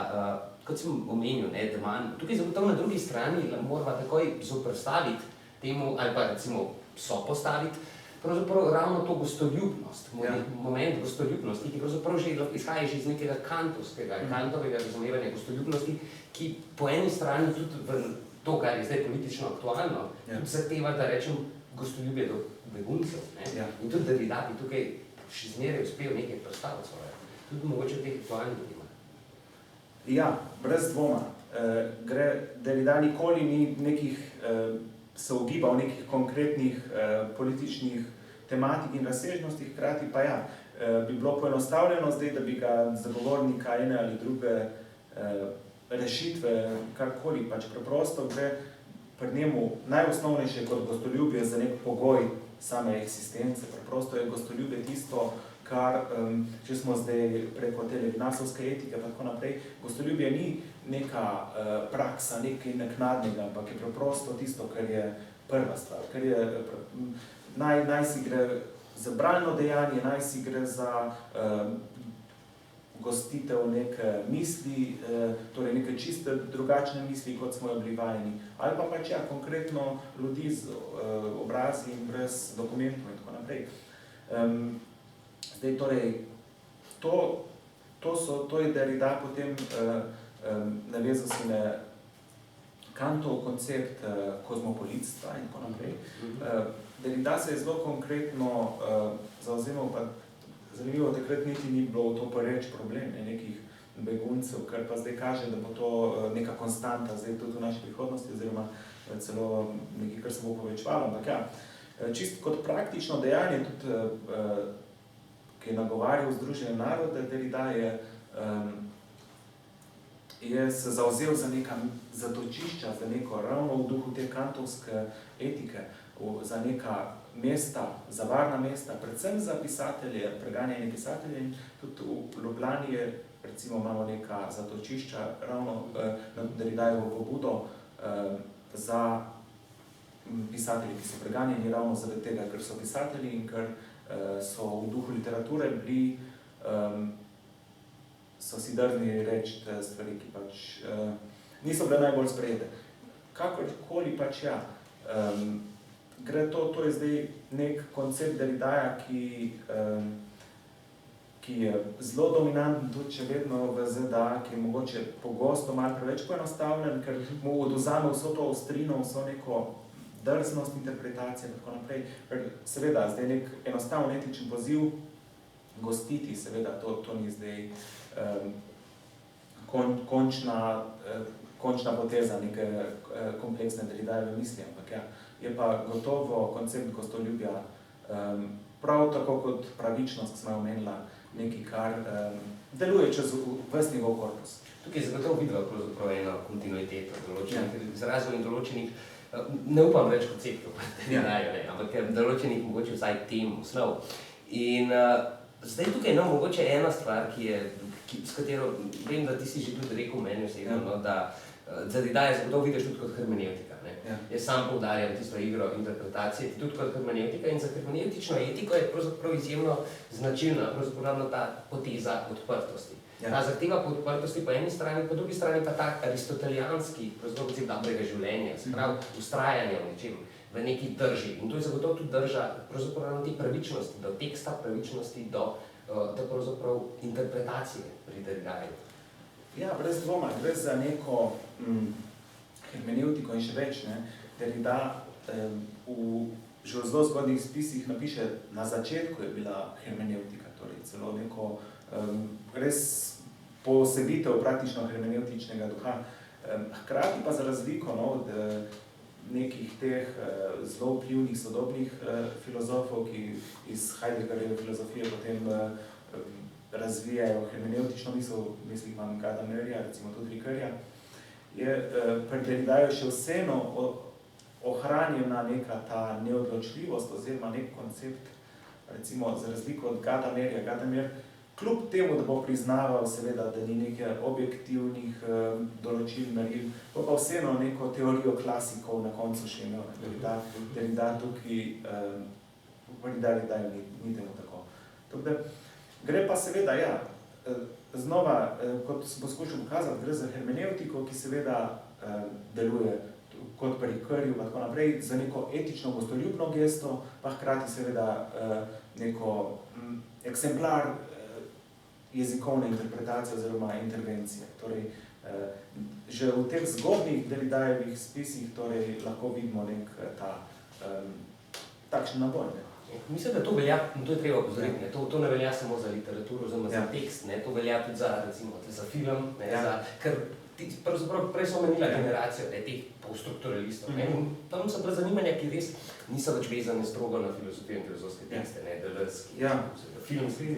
kot sem omenil, ne, de Man, tukaj zagotovo na drugi strani morava takoj zoperstaviti temu, ali pa recimo sopostaviti, pravzaprav ravno to gostoljubnost, moment gostoljubnosti, ki pravzaprav že izhaja iz nekega kantovskega razumevanja gostoljubnosti, ki po eni strani tudi v to, kar je zdaj politično aktualno, tudi zahteva, da rečem, gostoljubje do beguncev. In tudi Derrida bi tukaj še zmeraj uspel nekaj predstaviti svoje. Tudi mogoče v teh aktualnih temah. Ja, brez dvoma. Derrida nikoli ni se ugibal nekih konkretnih političnih tematik in razsežnosti, hkrati pa ja, bi bilo poenostavljeno zdaj, da bi ga zagovornika ene ali druge rešitve, karkoli, pač preprosto gre pri njemu najosnovnejše kot gostoljubje za nek pogoj same eksistence. Preprosto je gostoljubje tisto, kar, če smo zdaj preko te levinasovske etike pa tako naprej, gostoljubje ni neka praksa, nekaj naknadnega, ampak je preprosto tisto, kar je prva stvar, kar je, naj si gre za bralno dejanje, naj si gre za gostitev neke misli, torej neke čiste drugačne misli, kot smo jo bili vajeni, ali pa pač ja, konkretno ljudi z obrazi in brez dokumentov in tako naprej. Zdaj, torej, to je Derrida potem navezal si na Kantov koncept kozmopolitstva in tako naprej. Derrida se je zelo konkretno zavzemal, pa zanimivo, takrat niti ni bilo to pereč problem nekih beguncev, kar pa zdaj kaže, da bo to neka konstanta zdaj tudi v naši prihodnosti, oziroma celo nekaj, kar se bo povečevalo. Ampak ja, čisto kot praktično dejanje, tudi ki je nagovarjal Združene narode, Derrida je se zavzel za neka zatočišča, za neko ravno v duhu te kantovske etike, za neka mesta, za varna mesta, predvsem za pisatelje, preganjanje pisatelje, in tudi v Ljubljani je, recimo, imamo neka zatočišča, ravno na Derridajevo pobudo za pisatelji, ki so preganjeni ravno zaradi tega, ker so pisatelji in ker so v duhu literature bili, so si drzni reči stvari, ki pač niso bile najbolj sprejete. Kakorkoli pač ja, gre to je zdaj nek koncept Derridaja, ki je zelo dominanten tudi še vedno v ZDA, ki je mogoče pogosto malo preveč poenostavljen, ker mu odvzame vso to ostrino, vso neko drznost interpretacije in tako naprej. Seveda, zdaj nek enostaven etičen poziv gostiti, seveda, to ni zdaj končna poteza neke kompleksne Derridajeve misli, ampak ja, je pa gotovo koncept gostoljubja prav tako kot pravičnost, ki smo jo omenila, nekaj, kar deluje čez ves njegov korpus. Tukaj je zagotovo videla pravzaprav eno kontinuiteto določenih, izrazov in določenih, ne upam več konceptov, ampak določenih mogoče vsaj tem, osnov. In zdaj tukaj je mogoče ena stvar, s katero vem, da ti si že tudi rekel meni osebno, da Derrida je zagotovo vidiš tudi kot hermenevtika. Jaz sam poudarjam tisto igro interpretacije, tudi kot hermenevtika, in za hermeneutično etiko je pravzaprav izjemno značilna, pravzaprav ta poteza odprtosti. Ta zahteva po odprtosti po eni strani, po drugi strani pa tak aristotelijanski, pravzaprav koncept dobrega življenja, se pravi ustrajanja v nečem, v neki drži. In to je zagotovo tudi drža pravzaprav te pravičnosti, do teksta pravičnosti, do pravzaprav interpretacije pri Derridaju. Ja, brez dvoma, gre za neko hermeneutiko in še več. Derrida že v zelo zgodnjih spisih napiše, na začetku je bila hermeneutika, torej celo neko res poosebitev praktično hermeneutičnega duha. Hkrati pa za razliko od nekih teh zelo vplivnih sodobnih filozofov, ki iz Heideggerjeve filozofije potem razvijajo hermeneutično misel, imam Gadamerja, recimo tudi Ricoeurja, je pri Derridaju še vseeno ohranjena neka ta neodločljivost oziroma nek koncept, recimo za razliko od Gadamerja. Gadamer, kljub temu, da bo priznaval seveda, da ni nekaj objektivnih določil meril, bo pa vseeno neko teorijo klasikov na koncu še imel. Derrida tukaj pri Derridaju ni temu tako. Gre pa seveda, ja, znova, kot sem poskušal pokazati, gre za hermeneutiko, ki seveda deluje kot pri Ricoeurju pa tako naprej, za neko etično gostoljubno gesto, pa hkrati seveda neko eksemplar jezikovne interpretacije oziroma intervencije. Torej, Že v teh zgodnjih Derridajevih spisih torej lahko vidimo nek takšen naboj. Mislim, da to velja, to je treba opozoriti, ne? To ne velja samo za literaturo, oziroma za tekst, ne? To velja tudi za, recimo, za film, ne? Ker pravzaprav prej so omenila generacijo teh poststrukturalistov. Tam so bila zanimanja, ki res niso več vezane strogo na filozofijo in filozofske tekste, Deleuze, filmski,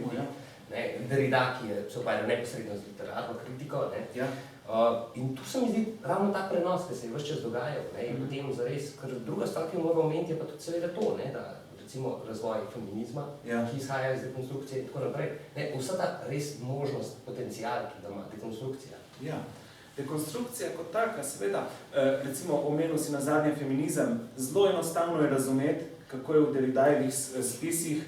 Derrida, ki se ukvarja neposredno z literarno kritiko. In tu se mi zdi ravno ta prenos, ki se je ves čas dogajal, in potem zares, ker druga stvar, ki jo moramo omeniti, je pa tudi seveda to, da recimo razvoj feminizma, ki izhaja iz dekonstrukcije in tako naprej. Vsa ta res možnost, potencial, ki ga ima dekonstrukcija. Ja, dekonstrukcija kot taka, seveda, recimo omenil si nazadnje feminizem, zelo enostavno je razumeti, kako je v Derridajevih spisih,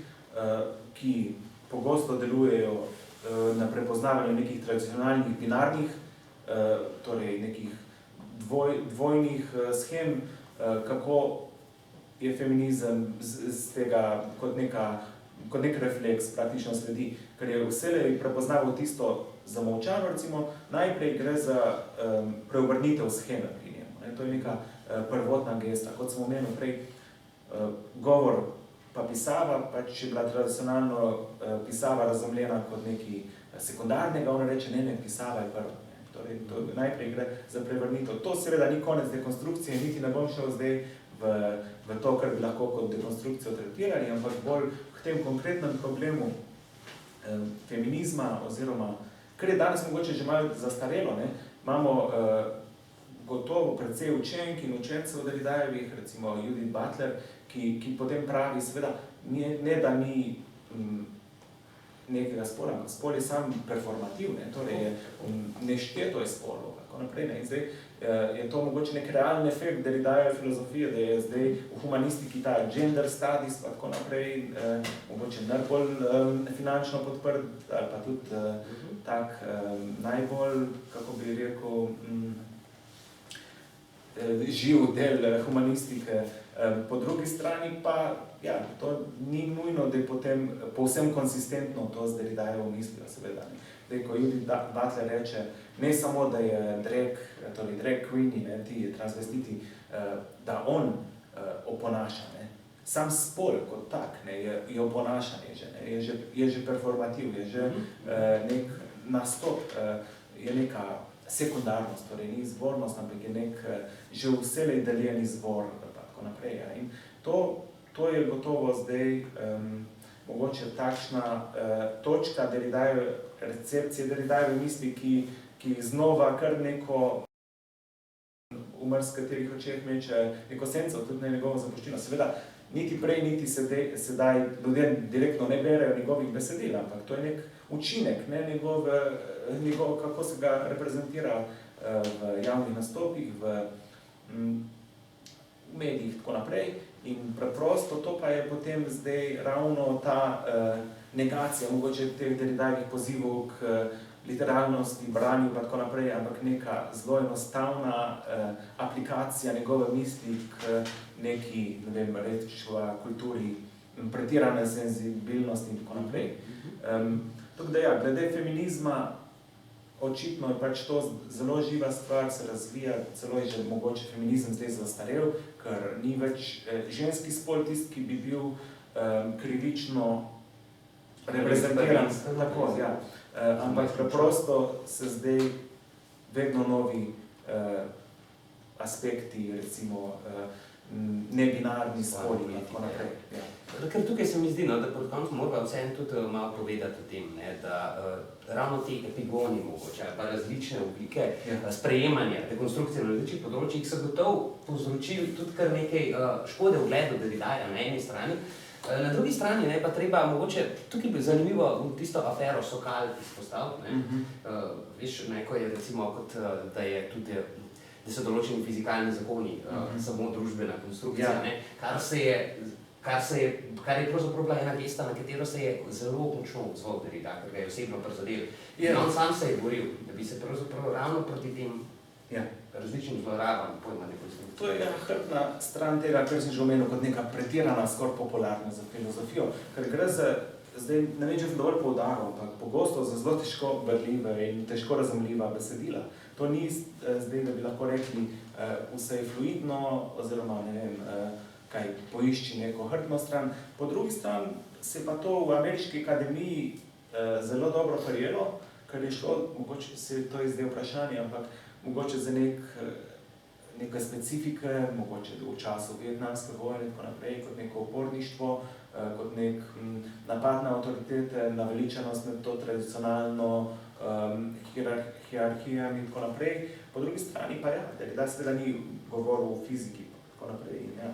ki pogosto delujejo na prepoznavanju nekih tradicionalnih binarnih, torej nekih dvojnih shem, kako je feminizem z tega kot nek refleks praktično sledi, ker je vselej prepoznaval tisto zamolčano, recimo, najprej gre za preobrnitev sheme pri njemu. To je neka prvotna gesta, kot smo omenili prej, govor pa pisava, pač je bila tradicionalno pisava razumljena kot nekaj sekundarnega, ona reče, ne, pisava je prva. Torej, najprej gre za prevrnitev. To seveda ni konec dekonstrukcije, niti ne bom šel zdaj v to, kar bi lahko kot dekonstrukcijo tretirali, ampak bolj k tem konkretnem problemu feminizma, oziroma, kar je danes mogoče že malo zastarelo, imamo gotovo precej učenk in učencev Derridajevih, recimo Judith Butler, ki potem pravi, seveda, ne da ni nekega spola, ampak spol je sam performativ, torej nešteto je spolov, tako naprej. In zdaj je to mogoče nek realen efekt Derridajeve filozofije, da je zdaj v humanistiki ta gender studies, pa tako naprej, mogoče najbolj finančno podprt, ali pa tudi tak najbolj, kako bi rekel, živ del humanistike. Po drugi strani pa, to ni nujno, da je potem povsem konsistentno to z Derridajevo mislijo, seveda. Zdaj, ko Judith Butler reče, ne samo, da je drag queeni, ti transvestiti, da on oponaša, sam spol kot tak, je oponašanje že, je že performativ, je že nek nastop, je neka sekundarnost, torej ni izvornost, ampak je nek že vselej deljen izvor, pa tako naprej. In to je gotovo zdaj mogoče takšna točka Derridajeve, recepcije Derridajeve misli, ki znova kar neko v marskaterih očeh meče neko senco, tudi na njegovo zapuščino. Seveda, niti prej, niti sedaj ljudje direktno ne berejo njegovih besedil, ampak to je nek učinek, njegov, kako se ga reprezentira v javnih nastopih, v medijih, tako naprej. In preprosto to pa je potem zdaj ravno ta negacija, mogoče teh Derridajevih pozivov k literarnosti, branju in tako naprej, ampak neka zelo enostavna aplikacija njegove misli k neki, ne vem, rečeva kulturi, pretirane senzibilnosti in tako naprej. Tako da glede feminizma, očitno je pač to zelo živa stvar, se razvija, celo je že mogoče feminizem zdaj zastarel, ker ni več ženski spol tist, ki bi bil krivično reprezentiran. Tako, ampak preprosto se zdaj vedno novi aspekti, recimo nebinarni spoli in tako naprej. Ker tukaj se mi zdi, da pod koncu moramo vseeno tudi malo povedati o tem, da ravno te epigoni mogoče, pa različne oblike sprejemanja, dekonstrukcije na različnih področjih so gotovo povzročili tudi kar nekaj škode v gledu Derridaja na eni strani. Na drugi strani pa treba mogoče, tukaj bi zanimivo tisto afero Sokal izpostaviti. Veš, ko je recimo kot, da je tudi da so določeni fizikalni zakoni, samo družbena konstrukcija, kar je pravzaprav bila ena gesta, na katero se je zelo močno odzval Derrida, ker ga je osebno prizadel. In on sam se je boril, da bi se pravzaprav ravno proti tem različnim zlorabam pojma dekonstrukcije. To je hrbtna stran tega, kar sem že omenil, kot neka pretirana, skoraj popularna za filozofijo, ker gre za, zdaj ne vem, če sem dovolj poudaril, ampak pogosto za zelo težko berljive in težko razumljiva besedila. To ni zdaj, da bi lahko rekli, vse je fluidno, oziroma ne vem, kaj poišči neko hrbtno stran. Po drugi strani se pa to v ameriški akademiji zelo dobro prijelo, ker je šlo, mogoče se to je zdaj vprašanje, ampak mogoče za neke specifike, mogoče v času vietnamske vojne in tako naprej, kot neko uporništvo, kot nek napad na avtoritete, naveličanost med to tradicionalno hierarhijo in tako naprej. Po drugi strani pa ja, Derrida seveda ni govoril o fiziki in tako naprej. Ja.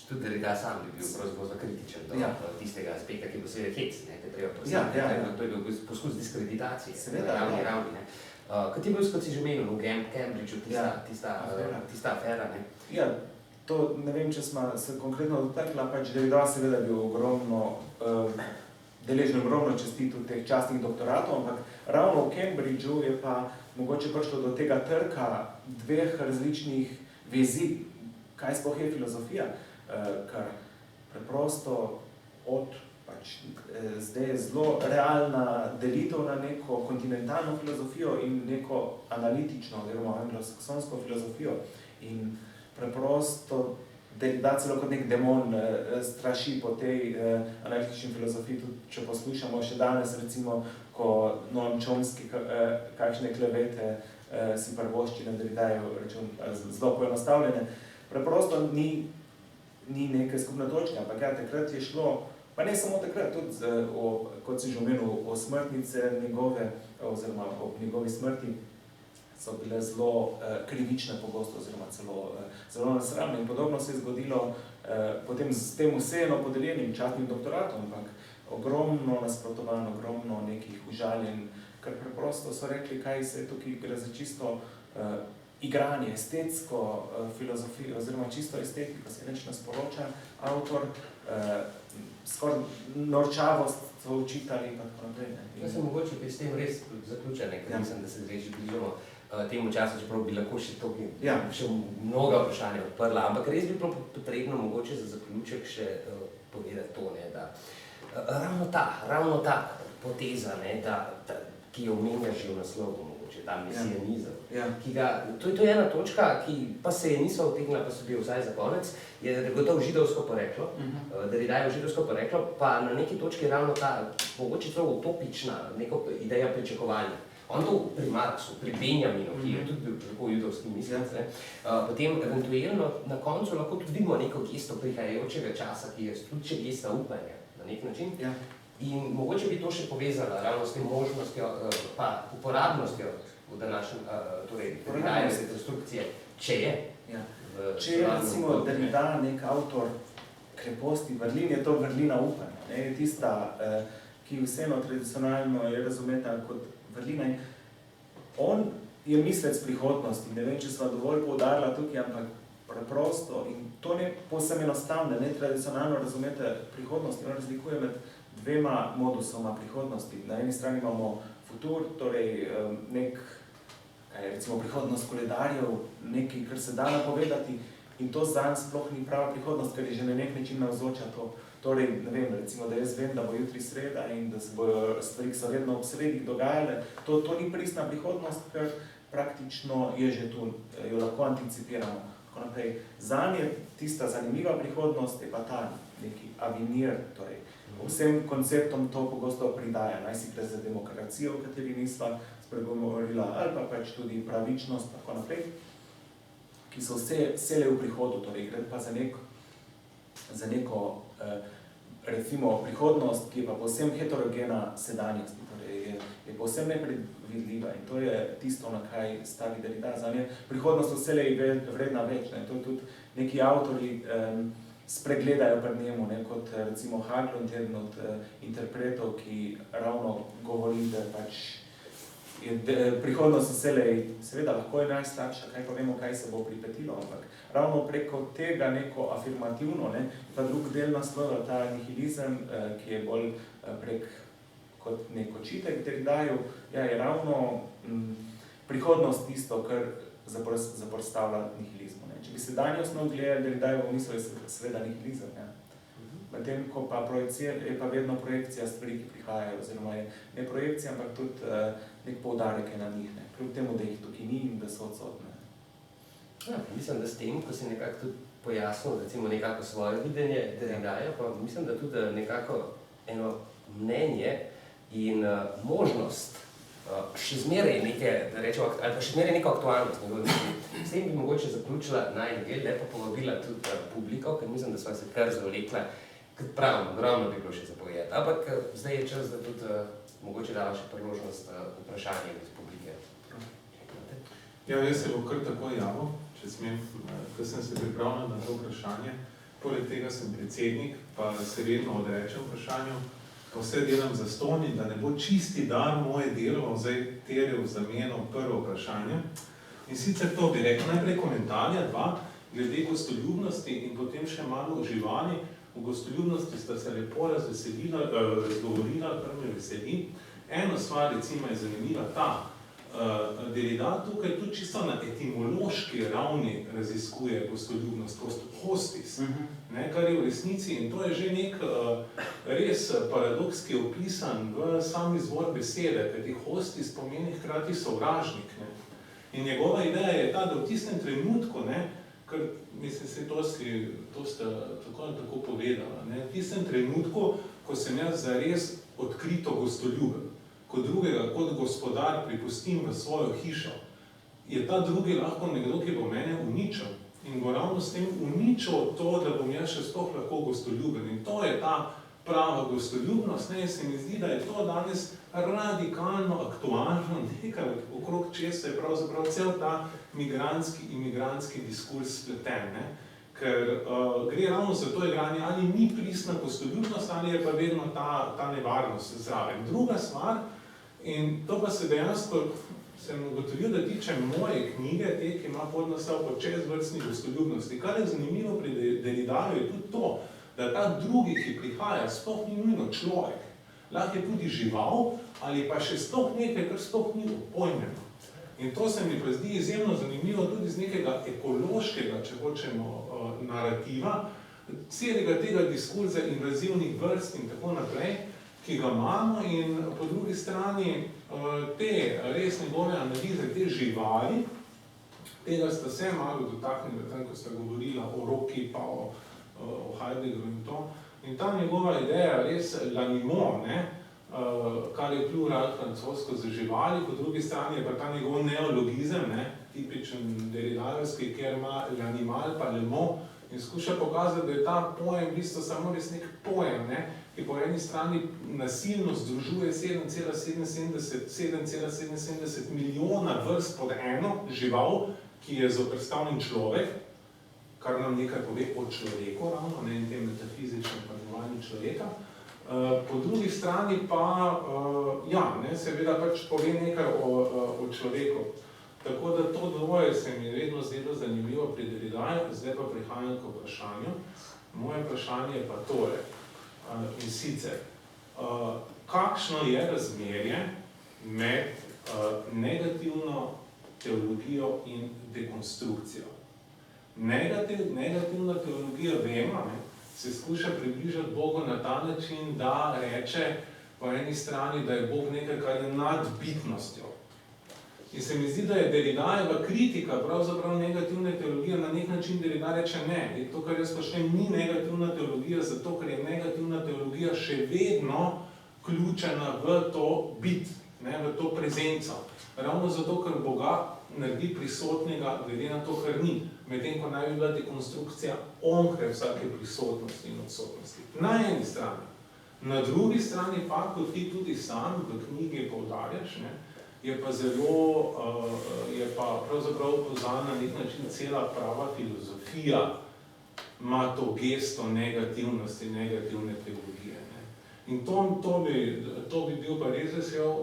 Tudi Derrida sam bi bil pravzaprav zelo kritičen do tistega aspekta, ki bo seveda hec, ne, te treba posebej. To je bil poskus diskreditacije na javni ravni. Kot je bil, kot si že omenil, v Cambridgeu, tista afera, ne? Ja, to ne vem, če smo se konkretno dotakla, pač Derrida seveda bil deležen ogromno časti tudi teh častnih doktoratov, ampak ravno v Cambridgeu je pa mogoče prišlo do tega trka dveh različnih vezi, kaj sploh je filozofija, kar preprosto zdaj je zelo realna delitev na neko kontinentalno filozofijo in neko analitično oziroma anglosaksonsko filozofijo. In preprosto Derrida celo kot nek demon straši po tej analitični filozofiji, tudi če poslušamo še danes, recimo, ko Noam Chomsky kakšne klevete si prvošči na Derridajev račun, zelo poenostavljene. Preprosto ni neke skupne točke, ampak ja, takrat je šlo, pa ne samo takrat, tudi kot si že omenil, o smrtnice njegove, oziroma o njegovi smrti, so bile zelo krivične pogosto, oziroma zelo nasramne. In podobno se je zgodilo potem s tem vseeno podeljenim častnim doktoratom, ampak ogromno nasprotovanj, ogromno nekih užaljen, ker preprosto so rekli, kaj se tukaj gre za čisto igranje, estetsko filozofijo, oziroma čisto estetiko, se nič ne sporoča avtor, skoraj norčavost so učitali in tako naprej. Jaz sem mogoče s tem res zaključen, ker mislim, da se zdaj že bližamo temu času, čeprav bi lahko še mnoga vprašanja odprla, ampak res bi bilo potrebno mogoče za zaključek še povedati to, da ravno ta poteza, ki jo omenja že v naslovu, mogoče ta mesijanizem, to je ena točka, ki pa se je niso utegnila, pa so bil vsaj za konec, je gotovo židovsko poreklo, Derrida je židovsko poreklo, pa na neki točki je ravno ta, mogoče celo utopična, neka ideja pričakovanja. On to pri Marxu, pri Benjaminu, ki je tudi bil tako judovski mislec, potem eventualno na koncu lahko tudi vidimo neko gesto prihajajočega časa, ki je tudi še gesta upanja na nek način. In mogoče bi to še povezala ravno s tem možnostjo, pa uporabnostjo v današnjem, torej, Derridajeve konstrukcije, če je. Če je recimo Derrida nek avtor kreposti vrlin, je to vrlina upanja. Je tista, ki vseeno tradicionalno je razumeta kot vrlina. On je mislec prihodnosti, ne vem, če sva dovolj poudarila tukaj, ampak preprosto in to ne povsem enostavno, ne tradicionalno razumete prihodnosti, on razlikuje med dvema modusoma prihodnosti. Na eni strani imamo futur, torej recimo prihodnost koledarjev, nekaj, kar se da napovedati in to zanj sploh ni prava prihodnost, ker je že na nek način navzoča to. Torej, ne vem, recimo, da jaz vem, da bo jutri sreda in da se bojo stvari, ki so vedno ob sredih dogajale, to ni pristna prihodnost, ker praktično je že tu, jo lahko anticipiramo. Tako naprej. Zanj je tista zanimiva prihodnost, je pa ta neki avenir, torej vsem konceptom to pogosto pridaja, naj si gre za demokracijo, o kateri nisva spregovorila, ali pa pač tudi pravičnost, tako naprej, ki so vsele v prihodu, torej gre pa za neko recimo prihodnost, ki je pa povsem heterogena sedanjosti, torej je povsem nepredvidljiva in to je tisto, na kaj stavi Derrida. Zanje prihodnost vselej vredna več, to je tudi neki avtorji spregledajo pred njemu, kot recimo Haglund, eden od interpretov, ki ravno govori, da pač je prihodnost vselej, seveda lahko je najslabša, kaj pa vemo, kaj se bo pripetilo, ampak ravno preko tega neko afirmativno, pa drug del naslova, ta nihilizem, ki je bolj prek kot nek očitek Derridaju, je ravno prihodnost tisto, kar zapostavlja nihilizmu. Če bi sedanjo osnov gledali Derridajevo misel, je seveda nihilizem. medtem ko pa je pa vedno projekcija stvari, ki prihajajo, oziroma je ne projekcija, ampak tudi nek poudarek je na njih, ne, kljub temu, da jih tukaj ni in da so odsotne. Ja, mislim, da s tem, ko si nekako tudi pojasnil, recimo nekako svoje videnje Derridaja, pa mislim, da tudi nekako eno mnenje in možnost še zmeraj neke, da rečemo, ali pa še zmeraj neko aktualnost. S tem bi mogoče zaključila najdel, lepo povabila tudi publiko, ker mislim, da sva se kar zavlekla, kot pravim, ogromno bi bilo še zapovedati. Ampak zdaj je čas, da tudi mogoče dava še priložnost vprašanje iz publike. Ja, jaz se bo kar tako javil, če smem, ko sem se pripravljal na to vprašanje. Poleg tega sem predsednik, pa se vedno odrečem vprašanju, pa vse delam zastonj in da ne bo čisti dan moje delo, zdaj terjal v zameno prvo vprašanje. In sicer to bi rekel najprej komentarja, dva, glede gostoljubnosti in potem še malo o živali. V gostoljubnosti sta se lepo razgovorila, kar me veseli. Eno stvar, recimo, je zanimiva ta, Derrida tukaj tudi čisto na etimološki ravni raziskuje gostoljubnost, hostis, ne, kar je v resnici, in to je že nek res paradoks, ki je opisan v sam izvor besede, kajti hostis pomeni hkrati sovražnik. Ne. In njegova ideja je ta, da v tistem trenutku, ne, ker mislim, to ste tako in tako povedala, ne, v tistem trenutku, ko sem jaz zares odkrito gostoljuben, kot drugega, kot gospodar pripustim v svojo hišo, je ta drugi lahko nekdo, ki bo mene uničil. In bo ravno s tem uničil to, da bom jaz še sploh lahko gostoljuben. In to je ta prava gostoljubnost. Ne, se mi zdi, da je to danes radikalno aktualno, nekaj okrog česa je pravzaprav cel ta imigrantski diskurs spleten. Ne. Ker gre ravno za to igranje, ali ni pristna gostoljubnost, ali je pa vedno ta nevarnost zraven. Druga stvar, in to pa se dejansko, sem ugotovil, da tiče moje knjige, te, ki ima podnaslov o čezvrstni gostoljubnosti. Kar je zanimivo pri Derridaju je tudi to, da ta drugi, ki prihaja, sploh ni nujno človek. Lahko je tudi žival, ali pa še sploh nekaj, kar sploh ni pojmeno. In to se mi pa zdi izjemno zanimivo tudi z nekega ekološkega, če hočemo, narativa, celega tega diskurza invazivnih vrst in tako naprej, ki ga imamo, in po drugi strani te res njegove analize, te živali, tega sta se malo dotaknili, tam, ko sta govorila o Roki, pa o Heideggeru in to. In ta njegova ideja res l'animaux, ne, kar je plural francosko za živali, po drugi strani je pa ta njegov neologizem, ne, tipičen derridajevski, kjer ima l'animal pa le mot, in skuša pokazati, da je ta pojem v bistvu samo res nek pojem, ne, ki po eni strani nasilno združuje 7,77 milijona vrst pod eno žival, ki je zoperstavljen človek, kar nam nekaj pove o človeku, ravno, ne, in tem metafizičnem pojmovanju človeka. Po drugi strani pa, ja, ne, seveda pač pove nekaj o človeku. Tako da to dvoje se mi vedno zdelo zanimivo pri Derridaju, zdaj pa prihajam k vprašanju. Moje vprašanje je pa tole. In sicer, kakšno je razmerje med negativno teologijo in dekonstrukcijo? Negativna teologija, vemo, ne, se skuša približati Bogu na ta način, da reče po eni strani, da je Bog nekaj, kar je nad bitnostjo. In se mi zdi, da je Derridajeva kritika, pravzaprav negativne teologije, na nek način Derrida reče ne. To, kar jaz počnem, ni negativna teologija, zato ker je negativna teologija še vedno vključena v to bit, ne, v to prezenco. Ravno zato, ker Boga naredi prisotnega glede na to, kar ni. Medtem, ko naj bi bila dekonstrukcija onkraj vsake prisotnosti in odsotnosti. Na eni strani. Na drugi strani pa, kot ti tudi sam v knjigi poudarjaš, ne, je pa zelo, je pa pravzaprav poznan na nek način cela prava filozofija, ima to gesto negativnosti, negativne teologije. Ne. In to bi bil pa res vesel,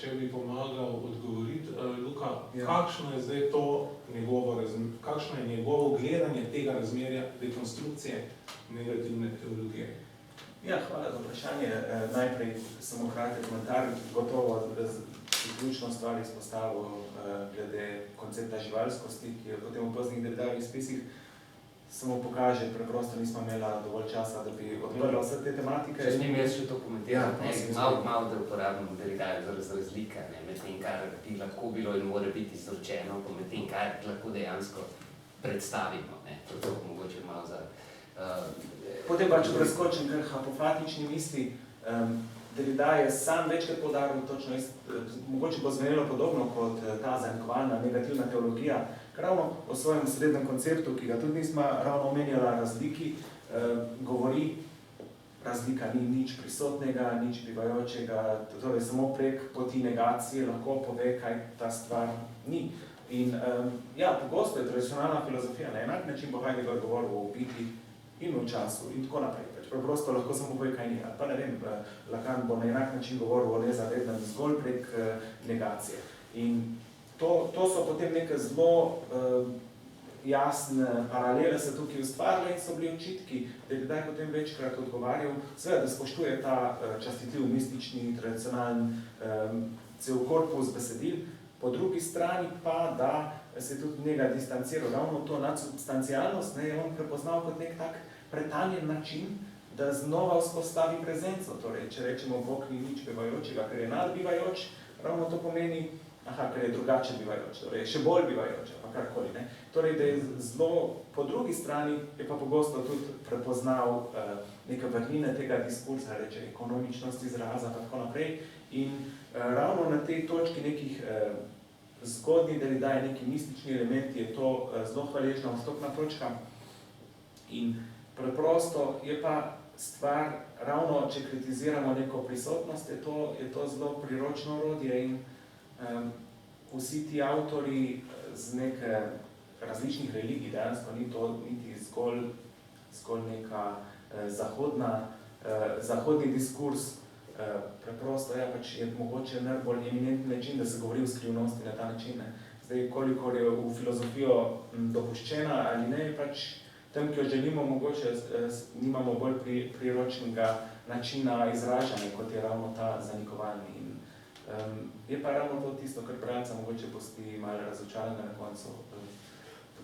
če bi pomagal odgovoriti, Luka, kakšno je zdaj to kakšno je njegovo gledanje tega razmerja dekonstrukcije negativne teologije? Ja, hvala za vprašanje. Najprej samo kratek komentar, gotovo ključno stvar izpostavil glede koncepta živalskosti, ki je potem v poznih Derridajevih spisih samo pokaže, preprosto nismo imela dovolj časa, da bi odprla vse te tematike. Če smem jaz še to komentirati, Ja, malo da uporabim Derridajev razlika, med tem, kar bi lahko bilo in mora biti izročeno, pa med tem, kar lahko dejansko predstavimo. To mogoče malo za... Potem pa, če preskočim kar apofatični misli, Derrida je sam večkrat poudaril, točno mogoče bo zvenelo podobno kot ta zanikovalna negativna teologija, ravno o svojem srednjem konceptu, ki ga tudi nismo ravno omenjala razliki, govori, razlika ni nič prisotnega, nič bivajočega, torej samo prek poti negacije lahko pove, kaj ta stvar ni. In ja, pogosto je tradicionalna filozofija na enak način bo Heidegger govoril o biti in v času in tako naprej. Preprosto lahko samo pove, kaj ni. Pa ne vem, Lacan bo na enak način govoril o nezavednem zgolj prek negacije. In to so potem neke zelo jasne paralele se tukaj ustvarile in so bili očitki, da je kdaj potem večkrat odgovarjal, seveda, da spoštuje ta častitljiv, mistični, tradicionalen cel korpus besedil, po drugi strani pa, da se tudi njega distanciral. Ravno to nadsubstancialnost je on prepoznal kot nek tak pretanjen način, da znova vzpostavi prezenco. Torej, če rečemo, Bog ni nič bivajočega, ker je nadbivajoč, ravno to pomeni, ker je drugače bivajoč, torej še bolj bivajoč, pa karkoli. Torej, da je zelo, po drugi strani je pa pogosto tudi prepoznal neke vrline tega diskursa, reče ekonomičnost izraza, pa tako naprej. In ravno na tej točki nekih zgodnjih Derridaje, neki mistični elementi, je to zelo hvaležna vstopna točka. In preprosto je pa stvar, ravno če kritiziramo neko prisotnost, je to zelo priročno orodje in vsi ti avtori z neke različnih religij, dejansko ni to niti zgolj neka zahodni diskurs, preprosto pač je mogoče najbolj eminentni način, da se govori o skrivnosti na ta način. Zdaj, kolikor je v filozofijo dopuščena ali ne, pač tem, ki jo želimo, mogoče nimamo bolj priročnega načina izražanja, kot je ravno ta zanikovalni. In, je pa ravno to tisto, kar bralca mogoče pusti malo razočaranja na koncu.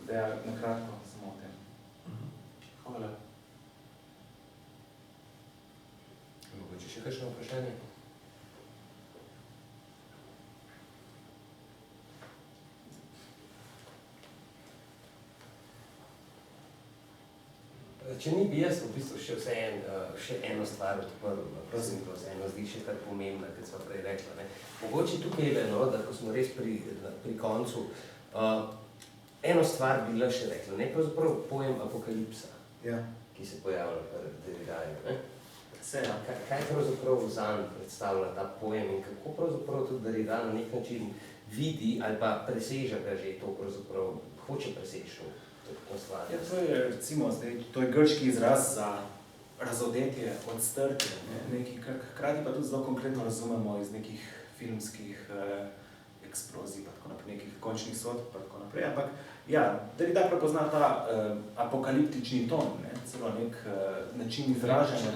Da je nakratko samo o tem. Hvala. Mogoče še kakšno vprašanje? Če ni bi jaz v bistvu še eno stvar odprl, prosim, ko se eno zdi še kar pomembna, kot sva prej rekla. Mogoče tukaj je eno, da ko smo res pri koncu, eno stvar bi le še rekla, ne pravzaprav pojem apokalipsa, ki se pojavlja pri Derridaju. Kaj pravzaprav zanj predstavlja ta pojem in kako pravzaprav tudi Derrida na nek način vidi ali pa preseža ga že to pravzaprav hoče presežiti? Ja, to je recimo zdaj, to je grški izraz za razodetje, odstrtje, nekaj, kar hkrati pa tudi zelo konkretno razumemo iz nekih filmskih eksplozij, pa tako naprej, nekih končnih sodb, pa tako naprej, ampak ja, Derrida prepozna ta apokaliptični ton, celo nek način izražanja.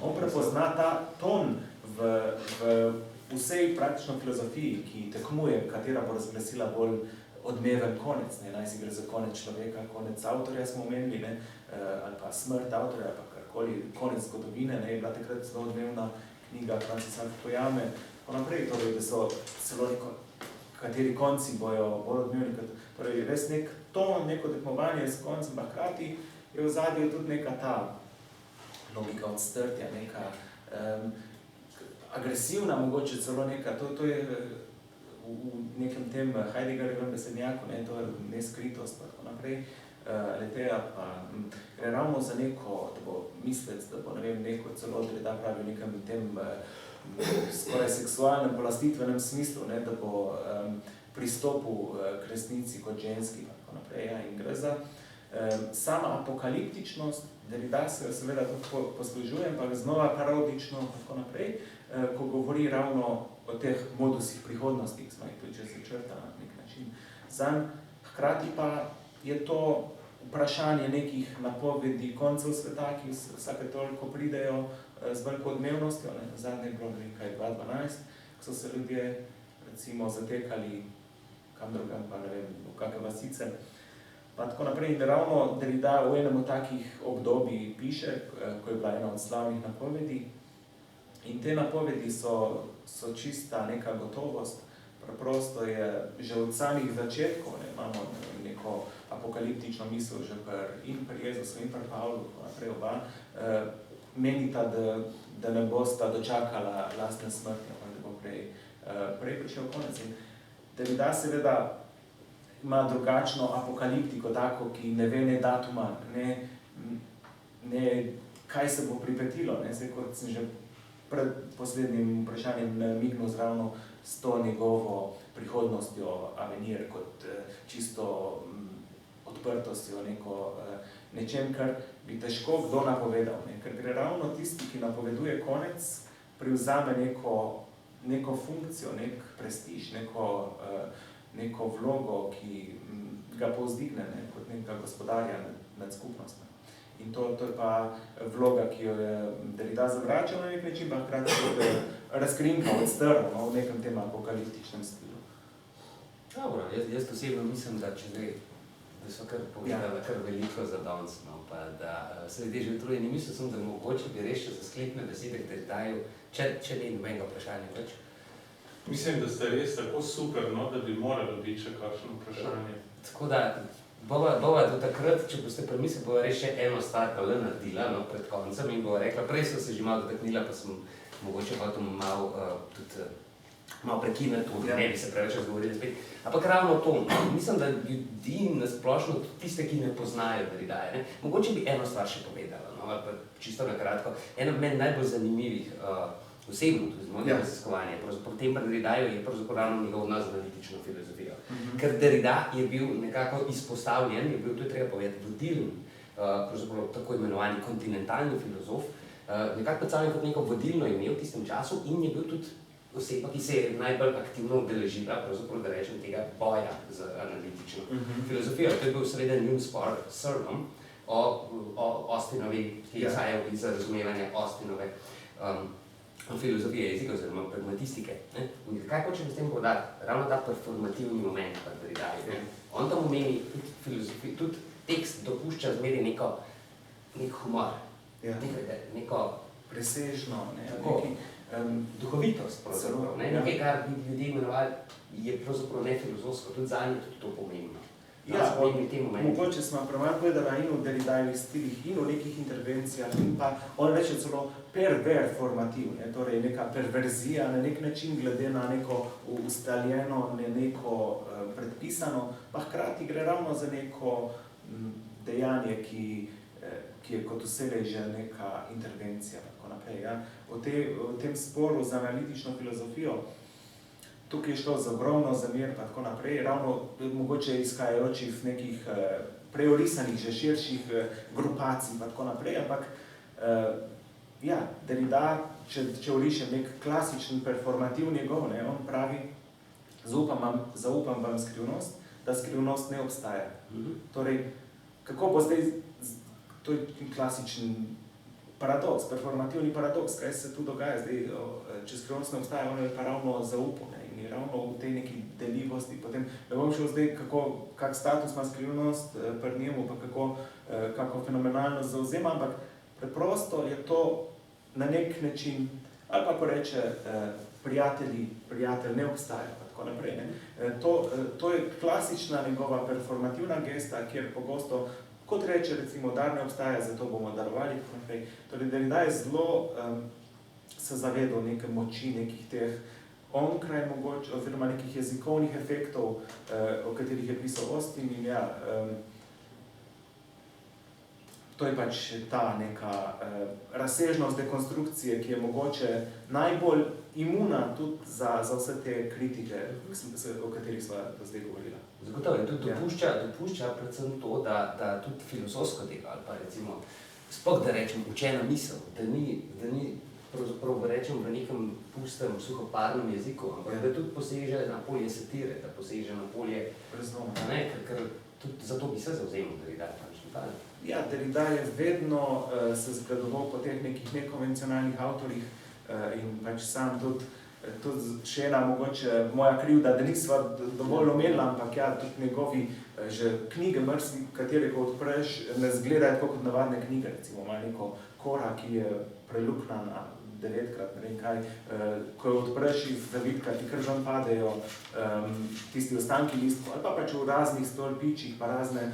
On prepozna ta ton v vsej praktično filozofiji, ki tekmuje, katera bo razglasila bolj odmeven konec, naj si gre za konec človeka, konec avtorja smo omenili, ali pa smrt avtorja, ali pa karkoli, konec zgodovine, je bila takrat zelo odmevna knjiga Francis Fukuyame, pa naprej, torej, da so celo kateri konci bojo bolj odmevni, torej res nek ton, neko tekmovanje s koncem, pa hkrati je v zadju tudi neka ta logika odstrtja, neka agresivna, mogoče celo neka, to je v nekem tem Heideggerjevem besednjaku, to je neskritost, pa tako naprej, leteja pa gre ravno za neko, da bo mislec, da bo, ne vem, neko celo Derrida pravi v nekem tem skoraj seksualnem, polastitvenem smislu, da bo pristopil k resnici kot ženski, pa tako naprej, in gre za sama apokaliptičnost, Derrida se seveda to poslužuje, ampak znova parodično, pa tako naprej, ko govori ravno o teh modusih prihodnosti, ki smo jih tudi že začrtali na nek način. Zanj, hkrati pa je to vprašanje nekih napovedi koncev sveta, ki vsake toliko pridejo z veliko odmevnostjo. Zadnje je bilo nekaj 2012, ko so se ljudje recimo zatekali kam drugam, pa ne vem, v kakve vasice. pa tako naprej. In ravno Derrida v enem od takih obdobij piše, ko je bila ena od slavnih napovedi. In te napovedi so čista neka gotovost. Preprosto je že od samih začetkov, imamo neko apokaliptično misel že pri Jezusu in pri Pavlu, naprej oba, menita, da ne bosta dočakala lastne smrti, da bo prej prišel konec. In Derrida seveda ima drugačno apokaliptiko, tako, ki ne ve ne datuma, ne kaj se bo pripetilo. Kot sem že pred poslednjim vprašanjem mignil zravno s to njegovo prihodnostjo avenir, kot čisto odprtostjo, nečem, kar bi težko kdo napovedal. Ker gre ravno tisti, ki napoveduje konec, privzame neko funkcijo, nek prestiž, neko vlogo, ki ga povzdigne kot nekega gospodarja nad skupnostjo. In to je pa vloga, ki jo je Derrida zavračal na nek način, pa hkrati razkrinkal, odstrl v nekem tem apokaliptičnem stilu. Dobro, jaz osebno mislim, da so kar povedala kar veliko za danes, pa da se ljudje že utrujeni. Mislil sem, da mogoče bi res še za sklepne besede k Derridaju, če ni nobenega vprašanja več. Mislim, da ste res tako super, da bi morali biti še kakšno vprašanje. Tako da, bova do takrat, če boste premislili, bova res še eno stvar pa le naredila pred koncem in bova rekla, prej so se že malo dotaknila, pa sem mogoče hotel malo prekiniti, da ne bi se preveč razgovorili spet. Ampak ravno to, mislim, da ljudi nasplošno, tiste, ki ne poznajo Derridaja, mogoče bi eno stvar še povedala, ali pa čisto na kratko. Eno meni najbolj zanimivih osebno, tudi z mojega raziskovanja, pravzaprav tem pri Derridaju je pravzaprav ravno njegov odnos z analitično filozofijo. Ker Derrida je bil nekako izpostavljen, je bil, to je treba povedati, vodilni, pravzaprav tako imenovani kontinentalni filozof, nekako predstavljen kot neko vodilno ime v tistem času in je bil tudi oseba, ki se je najbolj aktivno udeležila, pravzaprav da rečem tega boja z analitično filozofijo. To je bil seveda njun spor s Searlom o Austinovi, ki je izhajal iz razumevanja Austinove filozofije jezika oziroma pragmatistike. Kaj hočem s tem povedati? Ravno ta performativni moment pri Derridaju. On tam omeni tudi tekst dopušča zmeri nek humor, neko presežno, duhovitost pravzaprav. Nekaj, kar bi ljudje imenovali, je pravzaprav ne filozofsko, tudi zanje tudi to pomembno. Mogoče smo premalo povedala in v Derridajevih stilih in v nekih intervencijah in pa on reče celo perverformativ, torej neka perverzija na nek način glede na neko ustaljeno, neko predpisano, pa hkrati gre ravno za neko dejanje, ki je kot vselej že neka intervencija. V tem sporu z analitično filozofijo, tukaj je šlo za ogromno zamer pa tako naprej, ravno mogoče izhajajoč iz nekih preorisanih, že širših grupacij pa tako naprej, ampak Derrida, če orišem nek klasičen performativ njegov, on pravi, zaupam vam skrivnost, da skrivnost ne obstaja. Torej, kako bo zdaj, to je klasičen paradoks, performativni paradoks, kaj se tu dogaja zdaj, če skrivnost ne obstaja, on je pa ravno zaupal in je ravno v tej neki deljivosti. Potem ne bom šel zdaj, kak status ima skrivnost pri njemu, pa kako fenomenalno zauzema, ampak preprosto je to na nek način, ali pa ko reče prijatelj ne obstaja, pa tako naprej. To je klasična njegova performativna gesta, kjer pogosto kot reče, recimo, dar ne obstaja, zato bomo darovali, tako naprej. Torej, Derrida je zelo se zavedal neke moči, nekih teh onkraj mogoče, oziroma nekih jezikovnih efektov, o katerih je pisal Austin in to je pač ta neka razsežnost dekonstrukcije, ki je mogoče najbolj imuna tudi za vse te kritike, o katerih sva do zdaj govorila. Zagotovo in tudi dopušča predvsem to, da tudi filozofsko delo, ali pa recimo, sploh da rečem, učena misel, da ni pravzaprav rečem v nekem pustem, suhoparnem jeziku, ampak da tudi poseže na polje satire, da poseže na polje brezdomno. Ker tudi zato bi se zavzemal Derrida. Derrida je vedno se zgledoval po teh nekih nekonvencionalnih avtorjih in pač sam tudi tudi še ena mogoče moja krivda, da nisva dovolj omenila, ampak ja, tudi njegovi že knjige, katere ko odpreš, ne zgledajo tako kot navadne knjige, recimo ima neko kora, ki je preluknjena 9-krat, ne vem kaj, ko jo odpreš iz zavitka, ti kar ven padejo tisti ostanki listkov, ali pa pač v raznih stolpičih, pa razne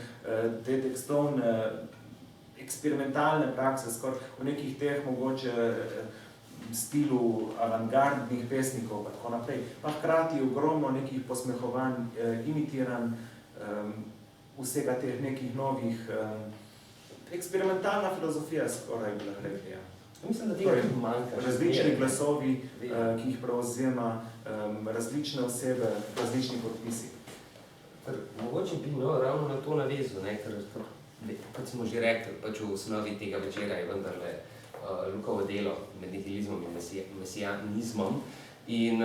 te tekstovne, eksperimentalne prakse, skoraj v nekih teh mogoče stilu avantgardnih pesnikov, pa tako naprej. Pa hkrati ogromno nekih posmehovanj, imitiranj, vsega teh nekih novih, eksperimentalna filozofija skoraj bi lahko rekli, ja. Mislim, da tega tudi manjka. Različni glasovi, ki jih prevzema, različne osebe, različni podpisi. Mogoče bi ravno na to navezal, ker kot smo že rekli, pač v osnovi tega večera je vendarle Lukovo delo med nihilizmom in mesijanizmom. In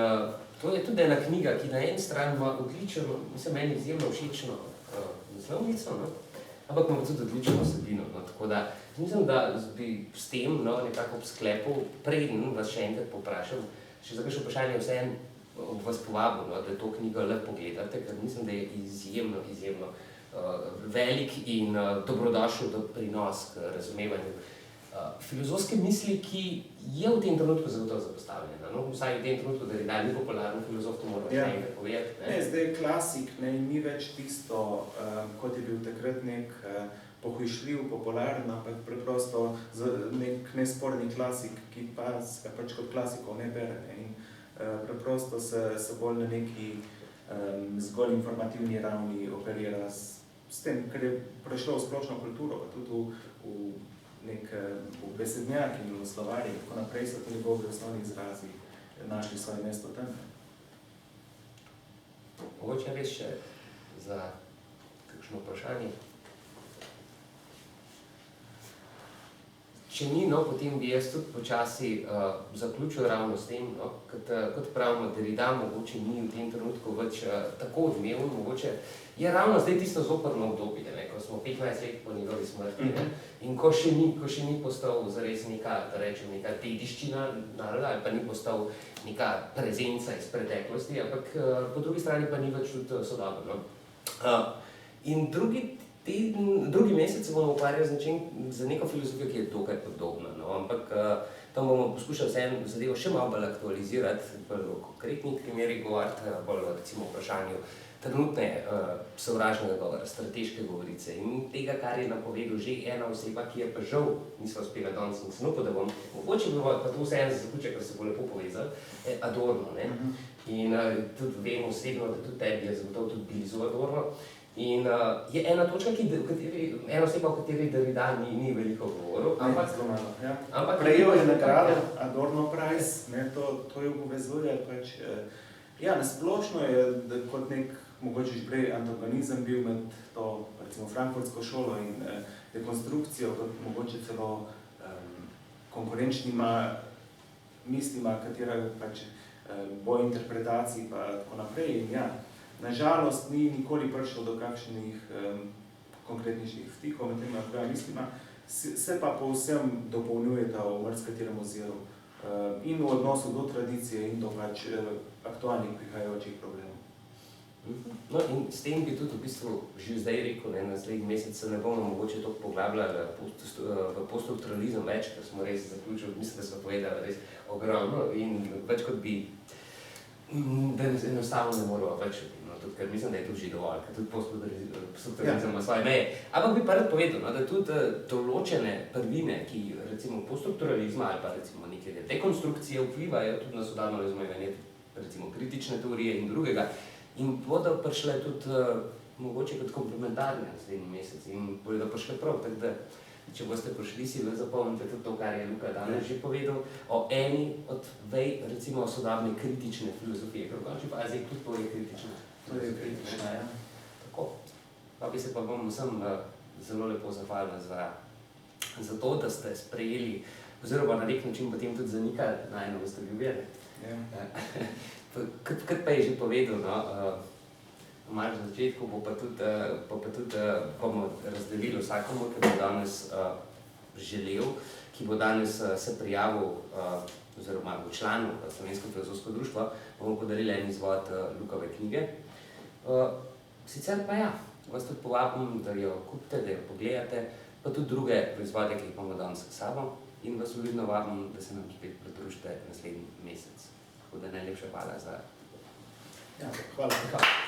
to je tudi ena knjiga, ki na eni strani ima odlično, mislim, meni izjemno všečno naslovnico, ampak ima tudi odlično vsebino. Tako da mislim, da bi s tem nekako ob sklepu, preden vas še enkrat poprašam, še za kakšno vprašanje vseeno vas povabil, da to knjigo le pogledate, ker mislim, da je izjemno velik in dobrodošel doprinos k razumevanju filozofske misli, ki je v tem trenutku zagotovo zapostavljena. Vsaj v tem trenutku, da Derrida ni popularen filozof, to moramo še enkrat povedati. Ne, zdaj klasik ni več tisto, kot je bil takrat nek pohujšljiv, popularen, ampak preprosto nek nesporni klasik, ki pa se pač kot klasikov ne bere. In preprosto se bolj na neki zgolj informativni ravni operira s tem, kar je prešlo v splošno kulturo, pa tudi v besednjak in v slovarji, tako naprej so tudi njegovi osnovni izrazi našli svoje mesto tam. Mogoče res še za kakšno vprašanje? Če ni, potem bi jaz tudi počasi zaključil ravno s tem, kot pravimo, Derrida mogoče ni v tem trenutku več tako odmeven, mogoče je ravno zdaj tisto zoprno obdobje, ko smo 15 let po njegovi smrti in ko še ni postal zares neka, da rečem, neka dediščina naroda ali pa ni postal neka prezenca iz preteklosti, ampak po drugi strani pa ni več tudi sodoben. In drugi mesec se bomo ukvarjali z neko filozofijo, ki je dokaj podobna, ampak tam bomo poskušali vseeno zadevo še malo bolj aktualizirati, bolj o konkretnih primerih govoriti, bolj recimo o vprašanju trenutne sovražnega govora, strateške govorice in tega, kar je napovedal že ena oseba, ki je pa žal nisva uspela danes in sem upal, da bom, mogoče bi pa to vseeno za zaključek, ker se bo lepo povezal, Adorno, in tudi vem osebno, da tudi tebi je zagotovo tudi blizu Adorno. In je ena točka, ena oseba, o kateri Derrida ni veliko govoril, ampak prejel je nagrado Adorno Prize, to jo povezuje, pač, ja, nasplošno je kot nek, mogoče že prej antagonizem bil med to, recimo, frankfurtsko šolo in dekonstrukcijo, kot mogoče celo konkurenčnima mislima, katera pač bo interpretacij pa tako naprej in ja, nažalost ni nikoli prišlo do kakšnih konkretnejših stikov med tema dvema mislima, se pa povsem dopolnjujeta v marsikaterem oziru in v odnosu do tradicije in do pač aktualnih prihajajočih problemov. No in s tem bi tudi v bistvu že zdaj rekel, naslednji mesec se ne bomo mogoče toliko poglabljali v poststrukturalizem več, ker smo res zaključili, mislim, da smo povedali res ogromno in več kot bi, da enostavno ne moramo več, tudi ker mislim, da je tudi že dovolj, ker tudi poststrukturalizem ima svoje meje. Ampak bi pa rad povedal, da tudi določene prvine, ki recimo poststrukturalizma ali pa recimo neke dekonstrukcije vplivajo tudi na sodobno razumevanje recimo kritične teorije in drugega, in bodo prišle tudi mogoče kot komplementarne naslednji mesec in bodo prišle prav, tako da če boste prišli, si zapomnite tudi to, kar je Luka danes že povedal o eni od vej, recimo sodobne kritične filozofije, ker v končni fazi tudi to je kritična. To je kritična, ja. Tako. Pa bi se pa vam vsem zelo lepo zahvalila za to, da ste sprejeli, oziroma na nek način potem tudi zanikali najno gostoljubje. Kot pa je že povedal, malo na začetku, bomo razdelili vsakomu, ki bo danes želel, ki bo danes se prijavil oziroma bo član Slovensko filozofsko društvo, bomo podarili en izvod Lukove knjige. Sicer pa ja, vas tudi povabim, da jo kupite, da jo pogledate, pa tudi druge proizvode, ki jih imamo danes s sabo, in vas vljudno vabim, da se nam spet pridružite naslednji mesec. Tako da najlepša hvala za... Ja, hvala.